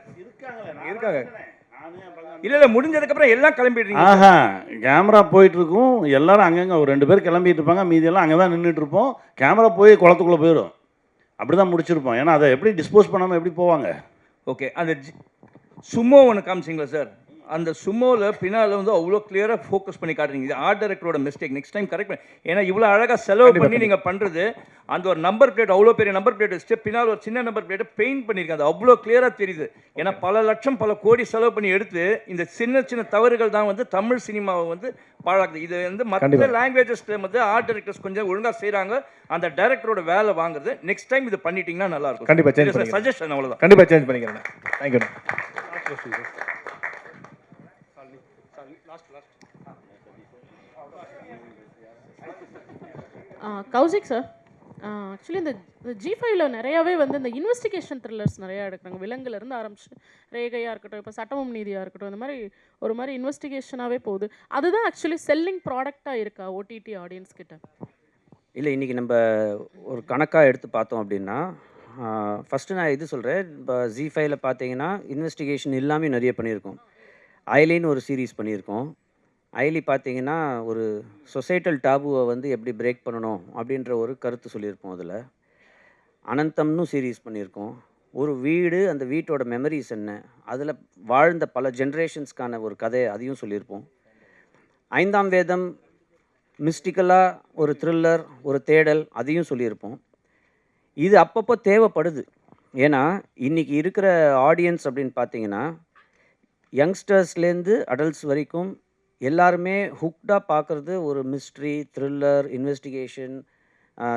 இருக்காங்க. இல்லை முடிஞ்சதுக்கப்புறம் எல்லாம் கிளம்பிடுறீங்க. ஆஹா, கேமரா போயிட்டு இருக்கும், எல்லாரும் அங்கங்கே ஒரு 2 பேர் கிளம்பிட்டு இருப்பாங்க, மீதியெல்லாம் அங்கே தான் நின்றுட்டு இருப்போம். கேமரா போய் குளத்துக்குள்ளே போயிடும். அப்படி தான் முடிச்சிருப்போம். ஏன்னா அதை எப்படி டிஸ்போஸ் பண்ணாமல் எப்படி போவாங்க? ஓகே, அந்த சுமோ ஒன்று காமிச்சிங்களா சார்? அந்த சுமோவில் பின்னால் வந்து அவ்வளோ கிளியராக ஃபோக்கஸ் பண்ணி காட்டுறீங்க. இது ஆர்ட் டைரக்டரோட மிஸ்டேக். நெக்ஸ்ட் டைம் கரெக்ட் பண்ணி. ஏன்னா இவ்வளோ அழகாக செலவு பண்ணி நீங்கள் பண்ணுறது, அந்த ஒரு நம்பர் பிளேட் அவ்வளோ பெரிய நம்பர் பிளேட் வச்சுட்டு பின்னால் ஒரு சின்ன நம்பர் பிளேட்டை பெயிண்ட் பண்ணியிருக்காங்க. அது அவ்வளோ கிளியராக தெரியுது. ஏன்னா பல லட்சம் பல கோடி செலவு பண்ணி எடுத்து இந்த சின்ன சின்ன தவறுகள் தான் வந்து தமிழ் சினிமாவை வந்து பாழாக்குது. இது வந்து மற்ற லாங்குவேஜஸ்ல வந்து ஆர்ட் டைரக்டர்ஸ் கொஞ்சம் ஒழுங்காக செய்கிறாங்க. அந்த டைரக்டரோட வேலை வாங்குறது. நெக்ஸ்ட் டைம் இது பண்ணிட்டீங்கன்னா நல்லா இருக்கும். கண்டிப்பாக சேஞ்ச் பண்ணி சஜஷன் அவ்வளோதான். கண்டிப்பாக சேஞ்ச் பண்ணிக்கிறேன். தேங்க்யூ. கௌசிக் சார், ஆக்சுவலி இந்த G5ல நிறையாவே வந்து இந்த இன்வெஸ்டிகேஷன் த்ரில்லர்ஸ் நிறையா எடுக்கிறாங்க. விலங்குலேருந்து ஆரம்பிச்சு ரேகையாக இருக்கட்டும், இப்போ சட்டமும் நீதியாக இருக்கட்டும், இந்த மாதிரி ஒரு மாதிரி இன்வெஸ்டிகேஷனாகவே போகுது. அதுதான் ஆக்சுவலி செல்லிங் ப்ராடக்டாக இருக்கா ஓடிடி ஆடியன்ஸ் கிட்ட? இல்லை, இன்றைக்கி நம்ம ஒரு கணக்காக எடுத்து பார்த்தோம் அப்படின்னா, ஃபஸ்ட்டு நான் இது சொல்கிறேன். இப்போ G5ல பார்த்தீங்கன்னா இன்வெஸ்டிகேஷன் இல்லாமல் நிறைய பண்ணியிருக்கோம். ஐலின்னு ஒரு சீரீஸ் பண்ணியிருக்கோம். ஐலி பார்த்தீங்கன்னா ஒரு சொசைட்டல் டாபுவை வந்து எப்படி பிரேக் பண்ணணும் அப்படின்ற ஒரு கருத்து சொல்லியிருப்போம். அதில் அனந்தம்னு சீரீஸ் பண்ணியிருக்கோம். ஒரு வீடு, அந்த வீட்டோட மெமரிஸ் என்ன, அதில் வாழ்ந்த பல ஜென்ரேஷன்ஸ்க்கான ஒரு கதை, அதையும் சொல்லியிருப்போம். 5ஆம் வேதம் மிஸ்டிக்கலாக ஒரு த்ரில்லர், ஒரு தேடல், அதையும் சொல்லியிருப்போம். இது அப்பப்போ தேவைப்படுது. ஏன்னா இன்றைக்கி இருக்கிற ஆடியன்ஸ் அப்படின்னு பார்த்தீங்கன்னா யங்ஸ்டர்ஸ்லேருந்து அடல்ட்ஸ் வரைக்கும் எல்லாருமே ஹுக்டாக பார்க்குறது ஒரு mystery, thriller, investigation,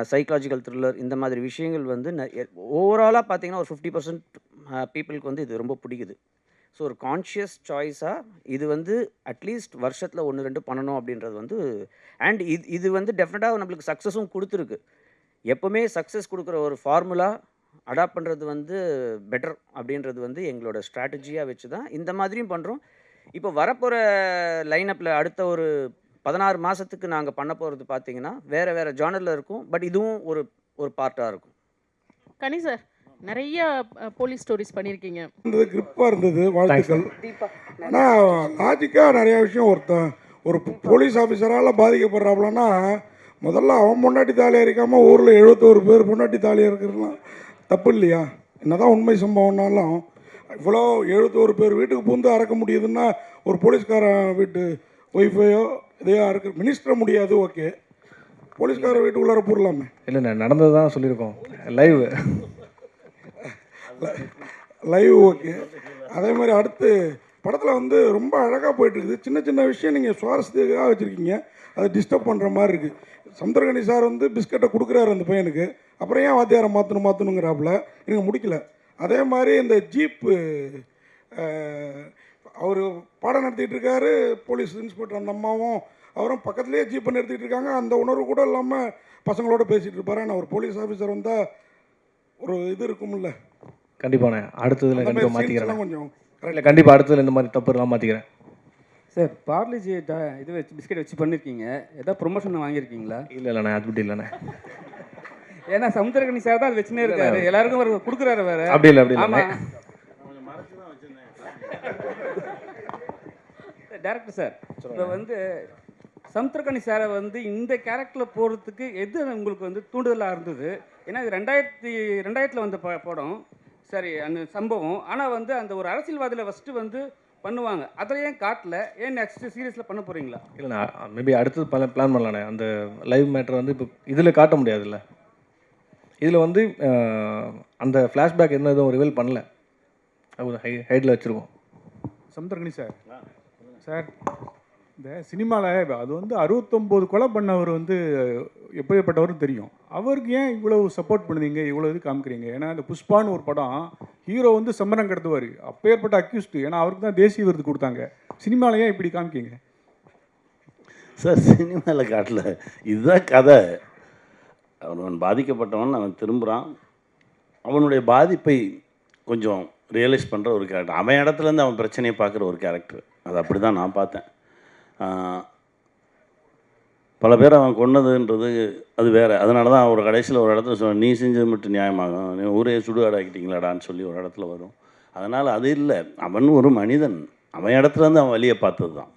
psychological thriller, இந்த மாதிரி விஷயங்கள் வந்து ஓவராலாக பார்த்தீங்கன்னா ஒரு 50% பீப்புளுக்கு வந்து இது ரொம்ப பிடிக்குது. ஸோ ஒரு கான்ஷியஸ் சாய்ஸாக இது வந்து அட்லீஸ்ட் வருஷத்தில் 1-2 பண்ணணும் அப்படின்றது வந்து, அண்ட் இது வந்து டெஃபினட்டாக நம்மளுக்கு சக்ஸஸும் கொடுத்துருக்கு. எப்போவுமே சக்ஸஸ் கொடுக்குற ஒரு ஃபார்முலா அடாப்ட் பண்ணுறது வந்து பெட்டர் அப்படின்றது வந்து எங்களோட ஸ்ட்ராட்டஜியாக வச்சு தான் இந்த மாதிரியும் பண்ணுறோம். இப்போ வரப்போகிற லைனப்பில் அடுத்த ஒரு 16 மாதத்துக்கு நாங்கள் பண்ண போகிறது பார்த்தீங்கன்னா வேறு வேறு ஜானரில் இருக்கும். பட் இதுவும் ஒரு பார்ட்டாக இருக்கும். கனி சார், நிறைய போலீஸ் ஸ்டோரிஸ் பண்ணியிருக்கீங்க. இருந்தது, கிரிப்பாக இருந்தது, வாழ்த்துக்கள். ஆனால் லாஜிக்காக நிறையா விஷயம் ஒரு போலீஸ் ஆஃபீஸரால் பாதிக்கப்படுறாப்புலன்னா, முதல்ல அவன் பொண்டாட்டி தாலியாக இருக்காமல் ஊரில் 71 பேர் பொண்டாட்டி தாலியாக இருக்கிறதுலாம் தப்பு இல்லையா? என்னதான் உண்மை சம்பவம்னாலும் இவ்வளோ 71 பேர் வீட்டுக்கு பூந்து அறக்க முடியுதுன்னா ஒரு போலீஸ்காரன் வீட்டு ஒய்ஃபையோ இதையோ அறக்க மினிஸ்டரை முடியாது. ஓகே, போலீஸ்காரன் வீட்டுக்குள்ளார போடலாமே. இல்லைண்ணே, நடந்தது தான் சொல்லியிருக்கோம். Live okay. அதே மாதிரி அடுத்து படத்தில் வந்து ரொம்ப அழகாக போயிட்டுருக்குது. சின்ன சின்ன விஷயம் நீங்கள் சுவாரஸ்யத்துக்காக வச்சுருக்கீங்க, அது டிஸ்டர்ப் பண்ணுற மாதிரி இருக்குது. சமுத்திரகனி சார் வந்து பிஸ்கட்டை கொடுக்குறாரு அந்த பையனுக்கு, அப்புறம் ஏன் வாத்தியாரை மாற்றணுங்கிறாப்புல எனக்கு முடிக்கல. அதே மாதிரி இந்த ஜீப்பு அவர் பாடம் நடத்திட்டு இருக்காரு, போலீஸ் இன்ஸ்பெக்டர் அந்த அம்மாவும் அவரும் பக்கத்துலேயே ஜீப்பை நிறுத்திட்டு இருக்காங்க. அந்த உணர்வு கூட இல்லாமல் பசங்களோட பேசிகிட்டு இருப்பாரு. ஆனால் ஒரு போலீஸ் ஆஃபீஸர் வந்தால் ஒரு இது இருக்கும்ல. கண்டிப்பாண்ணே, அடுத்ததில் கண்டிப்பாக மாற்றிக்கிறேன். கொஞ்சம் இல்லை, கண்டிப்பாக அடுத்ததில் இந்த மாதிரி தப்பு எல்லாம் மாற்றிக்கிறேன். சார், பார்லிஜி இது வச்சு பிஸ்கெட் வச்சு பண்ணியிருக்கீங்க, ஏதாவது ப்ரொமோஷன் வாங்கியிருக்கீங்களா? இல்லைண்ணே, அது அப்படி இல்லைண்ணே. ஏன்னா சமுத்திரகனி சார் தான் அது வச்சுனே இருக்காரு, எல்லாருக்கும் கொடுக்குறாரு வேறு. அப்படி இல்லை, அப்படி இல்லை. ஆமாம், டேரக்டர் சார் இப்போ வந்து சமுத்திரக்கனி சாரை வந்து இந்த கேரக்டரில் போகிறதுக்கு எது உங்களுக்கு வந்து தூண்டுதலாக இருந்தது? ஏன்னா இது ரெண்டாயிரத்தில் வந்த படம், சரி அந்த சம்பவம். ஆனால் வந்து அந்த ஒரு அரசியல்வாதியில் ஃபஸ்ட்டு வந்து பண்ணுவாங்க, அதில் ஏன் காட்டல? ஏன் நெக்ஸ்ட் சீரியஸில் பண்ண போகிறீங்களா? இல்லைண்ணா, மேபி அடுத்தது பிளான் பண்ணலாண்ணே. அந்த லைவ் மேட்ரு வந்து இப்போ இதில் காட்ட முடியாதுல்ல. இதில் வந்து அந்த ஃப்ளாஷ்பேக் என்ன எதுவும் ரிவீல் பண்ணல, அது ஹைட்டில் வச்சுருக்கோம். சமுத்திரகனி சார், சார் இந்த சினிமாவில் அது வந்து 69 கொலை பண்ணவர் வந்து எப்படிப்பட்டவரும் தெரியும். அவருக்கு ஏன் இவ்வளவு சப்போர்ட் பண்ணுவீங்க, இவ்வளோ இது காமிக்கிறீங்க? ஏன்னா இந்த புஷ்பான்னு ஒரு படம், ஹீரோ வந்து சம்மரம் கடத்துவார், அப்பேற்பட்ட அக்யூஸ்டு. ஏன்னா அவருக்கு தான் தேசிய விருது கொடுத்தாங்க. சினிமாவில் ஏன் இப்படி காமிக்கிங்க சார்? சினிமாவில் காட்டல, இதுதான் கதை. அவன் பாதிக்கப்பட்டவன், அவன் திரும்புகிறான், அவனுடைய பாதிப்பை கொஞ்சம் ரியலைஸ் பண்ணுற ஒரு கேரக்டர். அவன் இடத்துலேருந்து அவன் பிரச்சனையை பார்க்குற ஒரு கேரக்டர். அது அப்படி தான் நான் பார்த்தேன். பல பேர் அவன் கொன்னதுன்றது அது வேறு. அதனால தான் ஒரு கடைசியில் ஒரு இடத்துல சொன்ன, நீ செஞ்சது மட்டும் நியாயமாகும், நீ ஊரே சுடுகாடாக்கிட்டீங்களாடான்னு சொல்லி ஒரு இடத்துல வரும். அதனால் அது இல்லை, அவன் ஒரு மனிதன், அவன் இடத்துலேருந்து அவன் வழியை பார்த்தது தான்.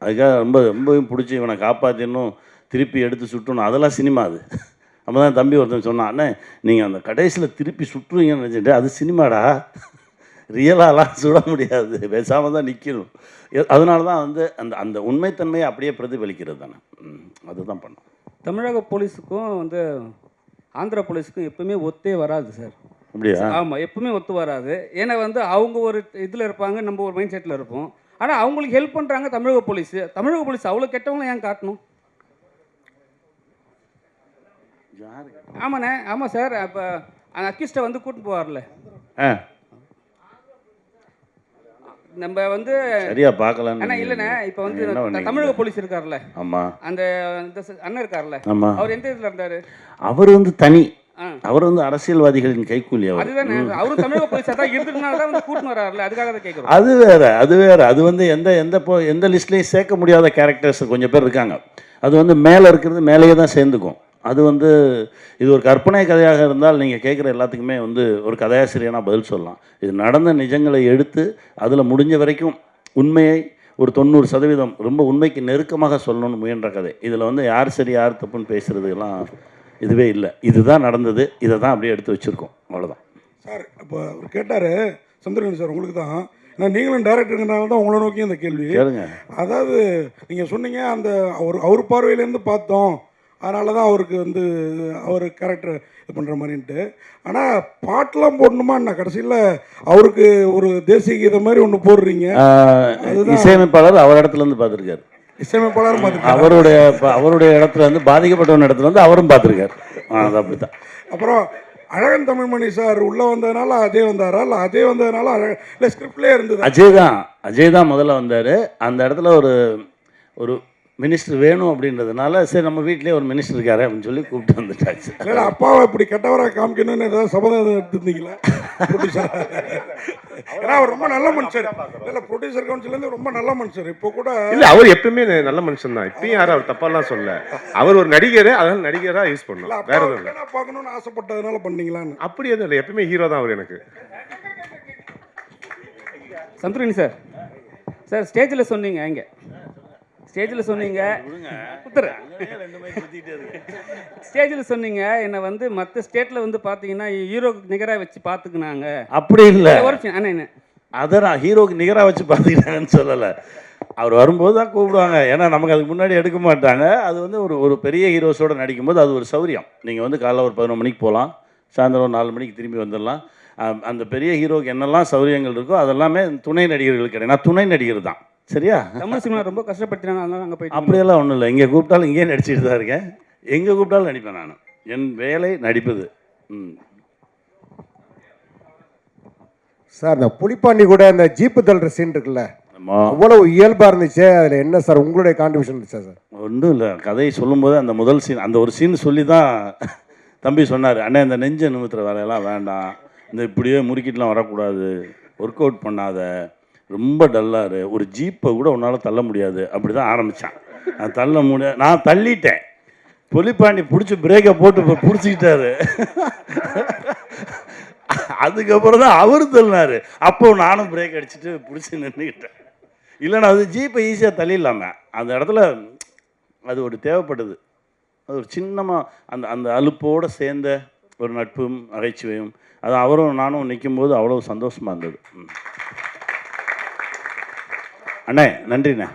அதுக்காக ரொம்பவும் பிடிச்சி இவனை காப்பாற்றிடணும், திருப்பி எடுத்து சுட்டணும், அதெல்லாம் சினிமா. அது நம்ம தான் தம்பி ஒருத்தன் சொன்னான், அண்ணே நீங்கள் அந்த கடைசியில் திருப்பி சுட்டுருவீங்கன்னு நினச்சிட்டு, அது சினிமாடா, ரியலாலாம் சுட முடியாது, பேசாமல் தான் நிற்கணும். அதனால தான் வந்து அந்த அந்த உண்மைத்தன்மையை அப்படியே பிரதிபலிக்கிறது தானே, அதுதான் பண்ணோம். தமிழக போலீஸுக்கும் வந்து ஆந்திரா போலீஸுக்கும் எப்பவுமே ஒத்தே வராது சார். அப்படியா? ஆமாம், எப்பவுமே ஒத்து வராது. ஏன்னா வந்து அவங்க ஒரு இதில் இருப்பாங்க, நம்ம ஒரு மைண்ட் செட்டில் இருப்போம். ஆனால் அவங்களுக்கு ஹெல்ப் பண்ணுறாங்க தமிழக போலீஸு. தமிழக போலீஸ் அவ்வளோ கெட்டவங்களும் ஏன் காட்டணும்? ஆமாண்ணே, ஆமாம் சார். இப்போ அந்த அக்யூஸ்டை வந்து கூட்டிட்டு போவார்ல, நம்ம வந்து சரியா பார்க்கலாம். அண்ணா இல்லைண்ணே, இப்போ வந்து தமிழக போலீஸ் இருக்கார்ல, ஆமாம், அந்த அண்ணன் இருக்கார்ல, ஆமாம், அவர் எந்த இதில் இருந்தார்? அவர் வந்து தனி, அவர் வந்து அரசியல்வாதிகளின் கைக்கூலி. அவர் அதுதானே, அவரும் தமிழக போலீஸாக தான் இருந்ததுனால தான் வந்து கூட்டின்னு வராருல, அதுக்காக தான் கேட்குறோம். அது வேறு, அது வேறு. அது வந்து எந்த லிஸ்ட்லேயும் சேர்க்க முடியாத கேரக்டர்ஸ் கொஞ்சம் பேர் இருக்காங்க. அது வந்து மேலே இருக்கிறது மேலேயே தான் சேர்ந்துக்கும். அது வந்து இது ஒரு கற்பனை கதையாக இருந்தால் நீங்கள் கேட்குற எல்லாத்துக்குமே வந்து ஒரு கதையாசிரியனா பதில் சொல்லலாம். இது நடந்த நிஜங்களை எடுத்து அதில் முடிஞ்ச வரைக்கும் உண்மையை ஒரு 90% ரொம்ப உண்மைக்கு நெருக்கமாக சொல்லணும்னு முயன்ற கதை. இதில் வந்து யார் சரி யார் தப்புன்னு பேசுகிறதுலாம் இதுவே இல்லை. இதுதான் நடந்தது, இதை தான் அப்படியே எடுத்து வச்சுருக்கோம், அவ்வளோதான். சார் இப்போ அவர் கேட்டார் சந்திரகனி சார், உங்களுக்கு தான், ஏன்னா நீங்களும் டேரக்டருங்கனால தான் உங்களை நோக்கி அந்த கேள்வி கேளுங்க. அதாவது நீங்கள் சொன்னீங்க அந்த அவர் பார்வையிலேருந்து பார்த்தோம், அதனால தான் அவருக்கு வந்து அவர் கேரக்டர் இது பண்ணுற மாதிரின்ட்டு. ஆனால் பாட்டெலாம் போடணுமா என்ன? கடைசியில் அவருக்கு ஒரு தேசிய கீதம் மாதிரி ஒன்று போடுறீங்க. இசையமைப்பாளர் அவர் இடத்துலேருந்து பார்த்துருக்காரு. இசையமைப்பாளர் அவருடைய இடத்துல வந்து பாதிக்கப்பட்டவன் இடத்துல வந்து அவரும் பார்த்துருக்காரு. அது அப்படி தான். அப்புறம் அழகன் தமிழ்மணி சார் உள்ளே வந்ததுனால அஜய் வந்தாரா, இல்லை அஜய் வந்ததுனால இல்லை ஸ்கிரிப்ட்லேயே இருந்தது? அஜய் தான் முதல்ல வந்தார். அந்த இடத்துல ஒரு மினிஸ்டர் வேணும் அப்படின்றதுனால, சரி நம்ம வீட்டிலே ஒரு மினிஸ்டர் இருக்காரு அப்படின்னு சொல்லி கூப்பிட்டு வந்துட்டாச்சு. இல்லை அப்பாவை இப்படி கெட்டவராக காமிக்கணும்னு ஏதாவது சபதம் எடுத்துருந்தீங்களா ப்ரொடியூசர்? ஏன்னா அவர் ரொம்ப நல்ல மனுஷர். இல்லை ப்ரொடியூசர் கவுன்சிலேருந்து ரொம்ப நல்ல மனுஷர். இப்போ கூட இல்லை, அவர் எப்பயுமே நல்ல மனுஷன் தான். இப்பயும் யாரும் அவர் தப்பாலாம் சொல்ல. அவர் ஒரு நடிகர், அதனால நடிகராக யூஸ் பண்ணலாம், வேற எதுவும் இல்லை. பார்க்கணும்னு ஆசைப்பட்டதுனால பண்ணீங்களான்னு? அப்படி எதுவும் இல்லை, எப்பயுமே ஹீரோ தான் அவர் எனக்கு. சந்துரணி சார், சார் ஸ்டேஜில் சொன்னீங்க, இங்கே ஸ்டேஜில் சொன்னீங்க, ஸ்டேஜில் சொன்னீங்க என்னை வந்து மற்ற ஸ்டேட்டில் வந்து பார்த்தீங்கன்னா ஹீரோக்கு நிகராக வச்சு பார்த்துக்கினாங்க. அப்படி இல்லை, என்ன அதான் ஹீரோக்கு நிகராக வச்சு பார்த்துக்கிட்டாங்கன்னு சொல்லலை. அவர் வரும்போது தான் கூப்பிடுவாங்க, ஏன்னா நமக்கு அதுக்கு முன்னாடி எடுக்க மாட்டாங்க. அது வந்து ஒரு பெரிய ஹீரோஸோடு நடிக்கும்போது அது ஒரு சௌரியம். நீங்கள் வந்து காலைல ஒரு 11 மணிக்கு போகலாம், சாயந்தரம் 4 மணிக்கு திரும்பி வந்துடலாம். அந்த பெரிய ஹீரோக்கு என்னெல்லாம் சௌரியங்கள் இருக்கோ அதெல்லாமே துணை நடிகர்கள் கிடையாது. நான் துணை நடிகர் தான், சரியா? தமிழ் சினிமா ரொம்ப கஷ்டப்படுத்தினாங்க, அதனால அங்கே போய். அப்படியெல்லாம் ஒன்றும் இல்லை, இங்கே கூப்பிட்டாலும் இங்கேயே நடிச்சுட்டு தான் இருக்கேன். எங்கே கூப்பிட்டாலும் நடிப்பேன் நான். என் வேலை நடிப்பது. சார் இந்த புலிப்பாண்டி கூட இந்த ஜீப்பு தள்ளுற சீன் இருக்குல்ல, அவ்வளவு இயல்பாக இருந்துச்சு. அதில் என்ன சார் உங்களுடைய கான்ட்ரிபியூஷன் இருந்துச்சா சார்? ஒன்றும் இல்லை, கதையை சொல்லும்போது அந்த முதல் சீன், அந்த ஒரு சீன் சொல்லி தான் தம்பி சொன்னார், அண்ணே இந்த நெஞ்சை நிமித்துற வேலையெல்லாம் வேண்டாம், இந்த இப்படியே முறுக்கிட்டுலாம் வரக்கூடாது, ஒர்க் அவுட் பண்ணாத, ரொம்ப டல்லாரு, ஒரு ஜீப்பை கூட உன்னால் தள்ள முடியாது. அப்படி தான் ஆரம்பித்தான். நான் தள்ளிட்டேன். புலிப்பாண்டி பிடிச்சி பிரேக்கை போட்டு பிடிச்சிக்கிட்டாரு. அதுக்கப்புறம் தான் அவர் தள்ளினார். அப்போ நானும் பிரேக் அடிச்சுட்டு பிடிச்சி நின்றுக்கிட்டேன். இல்லைன்னா அது ஜீப்பை ஈஸியாக தள்ளிடலாமே. அந்த இடத்துல அது ஒரு தேவைப்படுது. அது ஒரு சின்னமாக அந்த அந்த அலுப்போடு சேர்ந்த ஒரு நட்பும் நகைச்சுவையும் அது அவரும் நானும் நிற்கும்போது அவ்வளோ சந்தோஷமாக இருந்தது. அண்ணே நன்றிண்ணே.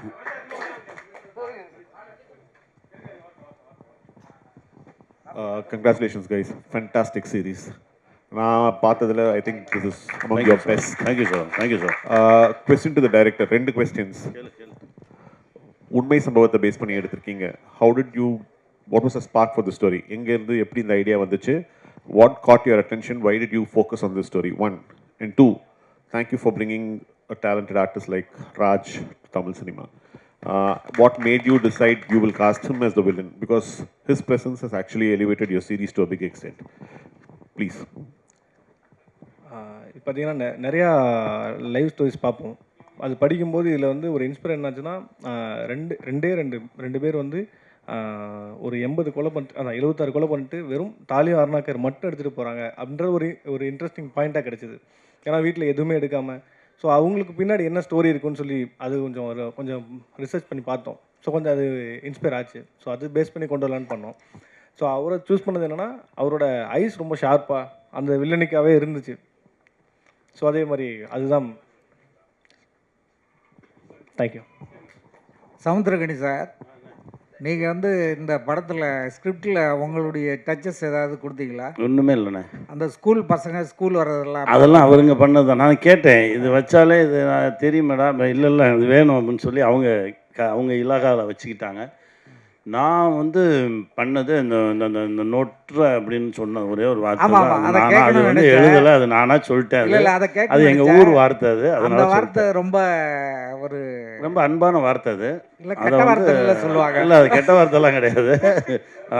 Congratulations guys, fantastic series. நான் பார்த்ததில் I think this is among your best. Thank you sir, thank you sir. Question to the director, 2 questions. உண்மை சம்பவத்தை பேஸ் பண்ணி எடுத்திருக்கீங்க. How did you, what was a spark for the story? எங்கேருந்து எப்படி இந்த ஐடியா வந்துச்சு? What got your attention? Why did you focus on this story? 1 and 2, thank you for bringing a talented artist like Raj to Tamil cinema. What made you decide you will cast him as the villain? Because his presence has actually elevated your series to a big extent. Please. இப்போ பார்த்தீங்கன்னா நிறையா லைவ் ஸ்டோரிஸ் பார்ப்போம். அது படிக்கும்போது இதில் வந்து ஒரு இன்ஸ்பைர் என்னாச்சுன்னா, ரெண்டு பேர் வந்து ஒரு 80 கொலை பண்ணிட்டு, அதான் 76 கொலை பண்ணிட்டு வெறும் தாலியும் அருணாக்கர் மட்டும் எடுத்துகிட்டு போகிறாங்க அப்படின்ற ஒரு இன்ட்ரெஸ்டிங் பாயிண்ட்டாக கிடச்சிது. ஏன்னா வீட்டில் எதுவுமே எடுக்காமல், ஸோ அவங்களுக்கு பின்னாடி என்ன ஸ்டோரி இருக்குன்னு சொல்லி அது கொஞ்சம் ரிசர்ச் பண்ணி பார்த்தோம். ஸோ கொஞ்சம் அது இன்ஸ்பயர் ஆச்சு. ஸோ அது பேஸ் பண்ணி கொண்டு வரலான்னு பண்ணோம். ஸோ அவரை சூஸ் பண்ணது என்னென்னா, அவரோட ஐஸ் ரொம்ப ஷார்ப்பாக அந்த வில்லனிக்காகவே இருந்துச்சு. ஸோ அதே மாதிரி அதுதான். தேங்க்யூ. சமுத்திரகனி சார், நீங்கள் வந்து இந்த படத்தில் ஸ்கிரிப்டில் உங்களுடைய டச்சஸ் ஏதாவது கொடுத்தீங்களா? ஒன்றுமே இல்லைண்ணே. அந்த ஸ்கூல் பசங்க ஸ்கூல் வர்றதெல்லாம் அதெல்லாம் அவருங்க பண்ணது தான். நான் கேட்டேன், இது வச்சாலே இது தெரியுமேடா. இல்லை இது வேணும் அப்படின்னு சொல்லி அவங்க இலாகாவில் வச்சுக்கிட்டாங்க. நான் வந்து பண்ணது இந்த நோட்ற அப்படின்னு சொன்ன ஒரே ஒரு வார்த்தை தான். அது வந்து எழுதலை, அது நானாக சொல்லிட்டேன். அது எங்கள் ஊர் வார்த்தை. அது அதனால வார்த்தை ரொம்ப அன்பான வார்த்தை. அது சொல்லுவாங்க. இல்லை, அது கெட்ட வார்த்தைலாம் கிடையாது.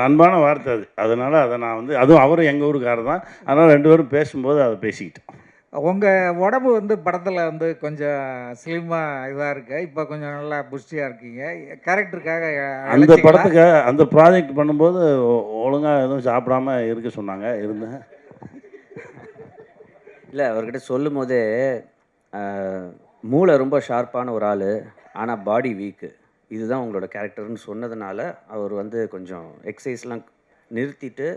அன்பான வார்த்தை அது. அதனால அதை நான் வந்து, அதுவும் அவரும் எங்கள் ஊருக்காரர் தான். அதனால் 2 பேரும் பேசும்போது அதை பேசிக்கிட்டேன். உங்கள் உடம்பு வந்து படத்தில் வந்து கொஞ்சம் ஸ்லிம்மாக இதாக இருக்கு. இப்போ கொஞ்சம் நல்லா புஷ்டியாக இருக்கீங்க. கேரக்டருக்காக அந்த படத்துக்கு அந்த ப்ராஜெக்ட் பண்ணும்போது ஒழுங்காக எதுவும் சாப்பிடாம இருக்க சொன்னாங்க. இருந்தேன். இல்லை, அவர்கிட்ட சொல்லும் போதே மூளை ரொம்ப ஷார்ப்பான ஒரு ஆள், ஆனால் பாடி வீக்கு, இதுதான் உங்களோட கேரக்டர்னு சொன்னதுனால அவர் வந்து கொஞ்சம் எக்ஸசைஸ்லாம் நிறுத்திட்டு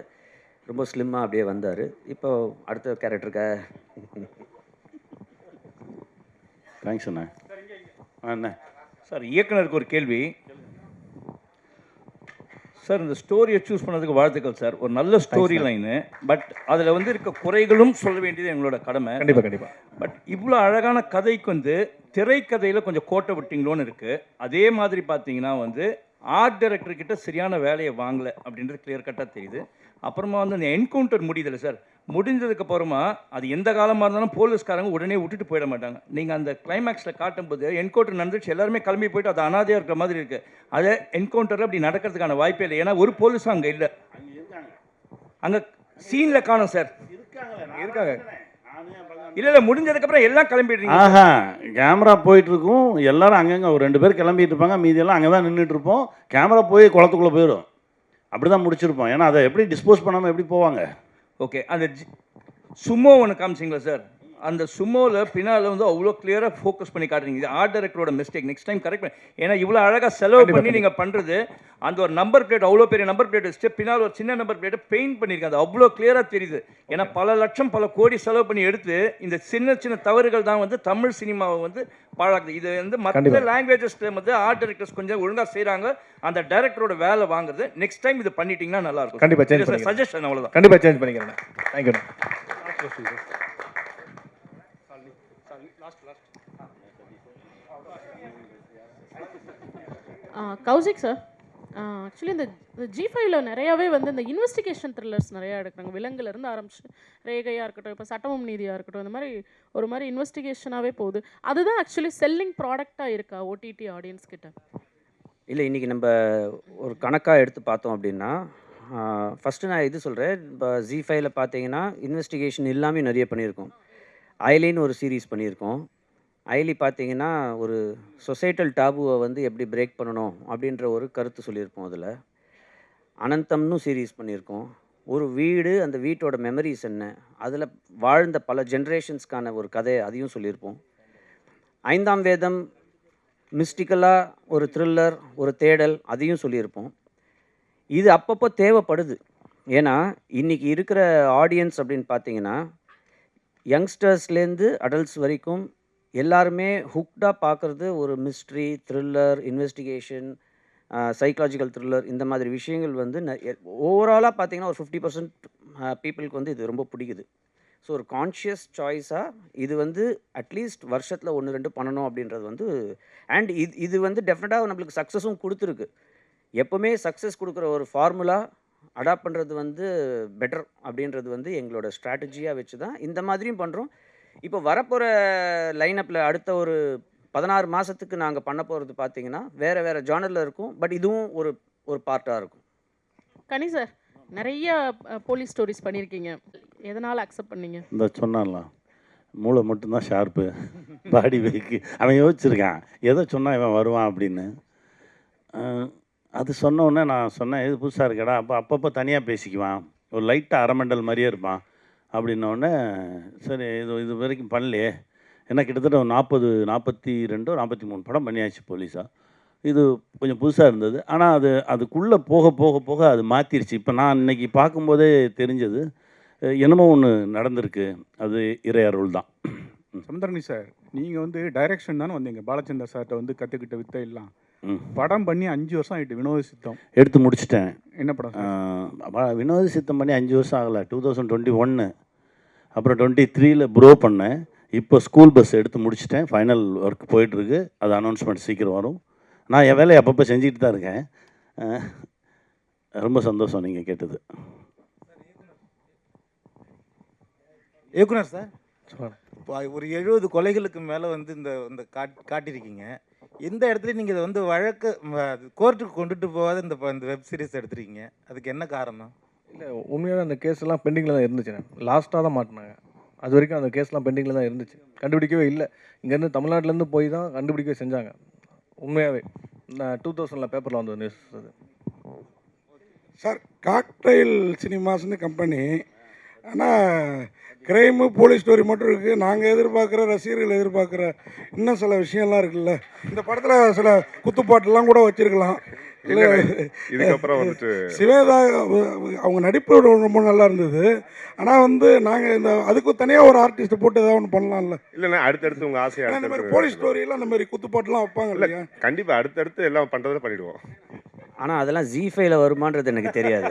ரொம்ப ஸ்லிம்மாக அப்படியே வந்தார். இப்போ அடுத்த கேரக்டருக்கா? தேங்க்ஸ் அண்ணா. அண்ணா சார், இயக்குனருக்கு ஒரு கேள்வி சார். இந்த ஸ்டோரியை சூஸ் பண்ணதுக்கு வாழ்த்துக்கள் சார். ஒரு நல்ல ஸ்டோரி லைனு, பட் அதில் வந்து இருக்க குறைகளும் சொல்ல வேண்டியது எங்களோட கடமை. கண்டிப்பாக. பட் இவ்வளோ அழகான கதைக்கு வந்து திரைக்கதையில் கொஞ்சம் கோட்டை விட்டிங்களோன்னு இருக்குது. அதே மாதிரி பார்த்தீங்கன்னா வந்து ஆர்ட் டைரக்டர்கிட்ட சரியான வேலையை வாங்கலை அப்படின்றது கிளியர் கட்டாக தெரியுது. அப்புறமா வந்து அந்த என்கவுண்டர் முடியுதில்ல சார், முடிஞ்சதுக்கு அப்புறமா அது எந்த காலமாக இருந்தாலும் போலீஸ்காரங்க உடனே விட்டுட்டு போயிட மாட்டாங்க. நீங்கள் அந்த கிளைமேக்ஸில் காட்டும்போது என்கவுண்டர் நடந்துச்சு, எல்லாருமே கிளம்பி போயிட்டு அது அனாதையாக இருக்கிற மாதிரி இருக்குது. அதை என்கவுண்டர் அப்படி நடக்கிறதுக்கான வாய்ப்பே இல்லை. ஏன்னா ஒரு போலீஸும் அங்கே இல்லை. அங்கே சீனில் காணும் சார். இருக்காங்க. இல்லை முடிஞ்சதுக்கப்புறம் எல்லாம் கிளம்பிடுறீங்க. கேமரா போயிட்டுருக்கும், எல்லாரும் அங்கங்கே ஒரு 2 பேர் கிளம்பிட்டு இருப்பாங்க, மீதியெல்லாம் அங்கே தான் நின்றுட்டு இருப்போம். கேமரா போய் குளத்துக்குள்ளே போயிடும். அப்படி தான் முடிச்சிருப்போம். ஏன்னா அதை எப்படி டிஸ்போஸ் பண்ணாமல் எப்படி போவாங்க? ஓகே, அந்த சுமோ ஒன்று காமிச்சிங்களா சார்? அந்த சுமோவில் பின்னால் வந்து அவ்வளோ கிளியராக ஃபோக்கஸ் பண்ணி காட்டுறீங்க. இது ஆர்ட் டைரக்டரோட மிஸ்டேக். நெக்ஸ்ட் டைம் கரெக்ட் பண்ணி. ஏன்னா இவ்வளோ அழகாக செலவு பண்ணி நீங்கள் பண்ணுறது, அந்த ஒரு நம்பர் பிளேட், அவ்வளோ பெரிய நம்பர் பிளேட் வச்சுட்டு பின்னால் ஒரு சின்ன நம்பர் பிளேட்டை பெயிண்ட் பண்ணியிருக்காங்க. அது அவ்வளோ கிளியராக தெரியுது. ஏன்னா பல லட்சம் பல கோடி செலவு பண்ணி எடுத்து இந்த சின்ன சின்ன தவறுகள் தான் வந்து தமிழ் சினிமாவை வந்து பாழாக்குது. இது வந்து மற்ற லாங்குவேஜஸில் வந்து ஆர்ட் டைரக்டர்ஸ் கொஞ்சம் ஒழுங்காக செய்கிறாங்க. அந்த டைரக்டரோட வேலை வாங்குறது. நெக்ஸ்ட் டைம் இது பண்ணிட்டீங்கன்னா நல்லா இருக்கும். கண்டிப்பாக சேஞ்ச் பண்ணி சஜஷன் அவ்வளோதான். கண்டிப்பாக சேஞ்ச் பண்ணிக்கிறேன். தேங்க்யூ. கௌசிக் சார், ஆக்சுவலி இந்த G5ல நிறையாவே வந்து இந்த இன்வெஸ்டிகேஷன் த்ரில்லர்ஸ் நிறையா எடுக்கிறாங்க. விலங்குலேருந்து ஆரம்பிச்சு ரேகையாக இருக்கட்டும், இப்போ சட்டமும் நீதியாக இருக்கட்டும், இந்த மாதிரி ஒரு மாதிரி இன்வெஸ்டிகேஷனாகவே போகுது. அதுதான் ஆக்சுவலி செல்லிங் ப்ராடக்டாக இருக்கா ஓடிடி ஆடியன்ஸ் கிட்ட? இல்லை, இன்றைக்கி நம்ம ஒரு கணக்காக எடுத்து பார்த்தோம் அப்படின்னா, ஃபஸ்ட்டு நான் இது சொல்கிறேன். இப்போ G5ல பார்த்தீங்கன்னா இன்வெஸ்டிகேஷன் எல்லாமே நிறைய பண்ணியிருக்கோம். ஐலின்னு ஒரு சீரீஸ் பண்ணியிருக்கோம். ஐலி பார்த்தீங்கன்னா ஒரு சொசைட்டல் டாபுவை வந்து எப்படி பிரேக் பண்ணணும் அப்படின்ற ஒரு கருத்து சொல்லியிருப்போம். அதில் அனந்தம்னு சீரீஸ் பண்ணியிருக்கோம். ஒரு வீடு, அந்த வீட்டோட மெமரிஸ் என்ன, அதில் வாழ்ந்த பல ஜென்ரேஷன்ஸ்க்கான ஒரு கதை, அதையும் சொல்லியிருப்போம். 5ஆம் வேதம் மிஸ்டிக்கலாக ஒரு த்ரில்லர், ஒரு தேடல் அதையும் சொல்லியிருப்போம். இது அப்பப்போ தேவைப்படுது. ஏன்னா இன்றைக்கி இருக்கிற ஆடியன்ஸ் அப்படின்னு பார்த்தீங்கன்னா, யங்ஸ்டர்ஸ்லேருந்து அடல்ட்ஸ் வரைக்கும் எல்லாருமே ஹுக்டாக பார்க்குறது ஒரு mystery, thriller, investigation, psychological thriller இந்த மாதிரி விஷயங்கள் வந்து ஓவராலாக பார்த்தீங்கன்னா ஒரு 50% பீப்புளுக்கு வந்து இது ரொம்ப பிடிக்குது. ஸோ ஒரு கான்ஷியஸ் சாய்ஸாக இது வந்து அட்லீஸ்ட் வருஷத்தில் 1-2 பண்ணணும் அப்படின்றது வந்து அண்ட் இது வந்து டெஃபினட்டாக நம்மளுக்கு சக்ஸஸும் கொடுத்துருக்கு. எப்போவுமே சக்ஸஸ் கொடுக்குற ஒரு ஃபார்முலா அடாப்ட் பண்ணுறது வந்து பெட்டர் அப்படின்றது வந்து எங்களோட ஸ்ட்ராட்டஜியாக வச்சு தான் இந்த மாதிரியும் பண்ணுறோம். இப்போ வரப்போகிற லைனப்பில் அடுத்த ஒரு 16 மாதத்துக்கு நாங்கள் பண்ண போகிறது பார்த்தீங்கன்னா வேறு ஜானரில் இருக்கும். பட் இதுவும் ஒரு பார்ட்டாக இருக்கும். கனி சார், நிறைய போலீஸ் ஸ்டோரிஸ் பண்ணியிருக்கீங்க. எதனால் அக்செப்ட் பண்ணீங்க? இந்த சொன்னான்ல, மூளை மட்டும்தான் ஷார்ப்பு, பாடி வெயிக்கு. அவன் யோசிச்சிருக்கான் எதை சொன்னால் இவன் வருவான் அப்படின்னு. அது சொன்ன உடனே நான் சொன்னேன், இது புதுசாக இருக்கடா. அப்பப்போ தனியாக பேசிக்குவான், ஒரு லைட்டாக அரைமண்டல் மாதிரியே இருப்பான் அப்படின்னோடனே, சரி இது வரைக்கும் பண்ணலையே. ஏன்னா கிட்டத்தட்ட ஒரு 42 43 படம் பண்ணியாச்சு போலீஸாக. இது கொஞ்சம் புதுசாக இருந்தது. ஆனால் அதுக்குள்ளே போக அது மாற்றிருச்சு. இப்போ நான் இன்றைக்கி பார்க்கும்போதே தெரிஞ்சது என்னமோ ஒன்று நடந்திருக்கு. அது இறை அருள் தான். சமுத்திரகனி சார், நீங்கள் வந்து டைரக்ஷன் தானே வந்தீங்க. பாலச்சந்தர் சார்கிட்ட வந்து கற்றுக்கிட்ட வித்தை எல்லாம் படம் பண்ணி 5 வருஷம் ஆகிட்டு. வினோத சித்தம் எடுத்து முடிச்சிட்டேன். என்ன படம்? வினோத சித்தம் பண்ணி 5 வருஷம் ஆகலை. 2021, அப்புறம் 23ல் ப்ரோ பண்ணேன். இப்போ ஸ்கூல் பஸ் எடுத்து முடிச்சிட்டேன். ஃபைனல் ஒர்க் போயிட்டுருக்கு. அது அனௌன்ஸ்மெண்ட் சீக்கிரம் வரும். நான் என் வேலையை அப்பப்போ செஞ்சுக்கிட்டு தான் இருக்கேன். ரொம்ப சந்தோஷம் நீங்கள் கேட்டது. இயக்குனர் சார், இப்போ ஒரு 70 கொலைகளுக்கு மேலே வந்து இந்த காட்டியிருக்கீங்க. எந்த இடத்துலையும் நீங்கள் இதை வந்து வழக்கு கோர்ட்டுக்கு கொண்டுட்டு போகாத இந்த வெப் சீரிஸ் எடுத்துருக்கீங்க. அதுக்கு என்ன காரணம்? இல்லை, உண்மையான அந்த கேஸ் எல்லாம் பெண்டிங்கில் தான் இருந்துச்சு. லாஸ்ட்டாக தான் மாட்டினாங்க. அது வரைக்கும் அந்த கேஸ்லாம் பெண்டிங்கில் தான் இருந்துச்சு. கண்டுபிடிக்கவே இல்லை. இங்கேருந்து தமிழ்நாட்டிலேருந்து போய் தான் கண்டுபிடிக்கவே செஞ்சாங்க. உண்மையாகவே நான் 2000 பேப்பரில் வந்த நியூஸ் அது. சார், காக்டைல் சினிமாஸ்னு கம்பெனி. ஆனால் கிரைமு போலீஸ் ஸ்டோரி மட்டும் இருக்குது. நாங்கள் எதிர்பார்க்குற, ரசிகர்கள் எதிர்பார்க்குற இன்னும் சில விஷயம்லாம் இருக்குல்ல. இந்த படத்தில் சில குத்துப்பாட்டெல்லாம் கூட வச்சுருக்கலாம். இல்லை, இதுக்கப்புறம் வந்துட்டு சிவேதா அவங்க நடிப்பு ரொம்ப நல்லா இருந்தது. ஆனால் வந்து நாங்கள் அதுக்கு தனியாக ஒரு ஆர்டிஸ்ட்டை போட்டு ஏதாவது ஒன்று பண்ணலாம்ல. இல்லைண்ணா, அடுத்தடுத்து உங்கள் ஆசையாக இந்த மாதிரி போலீஸ் ஸ்டோரியெல்லாம் அந்த மாதிரி குத்துப்பாட்டெலாம் வைப்பாங்க இல்லையா? கண்டிப்பாக அடுத்தடுத்து எல்லாம் பண்ணுறதை பண்ணிவிடுவோம். ஆனால் அதெல்லாம் ஜி5ல வருமானது எனக்கு தெரியாது.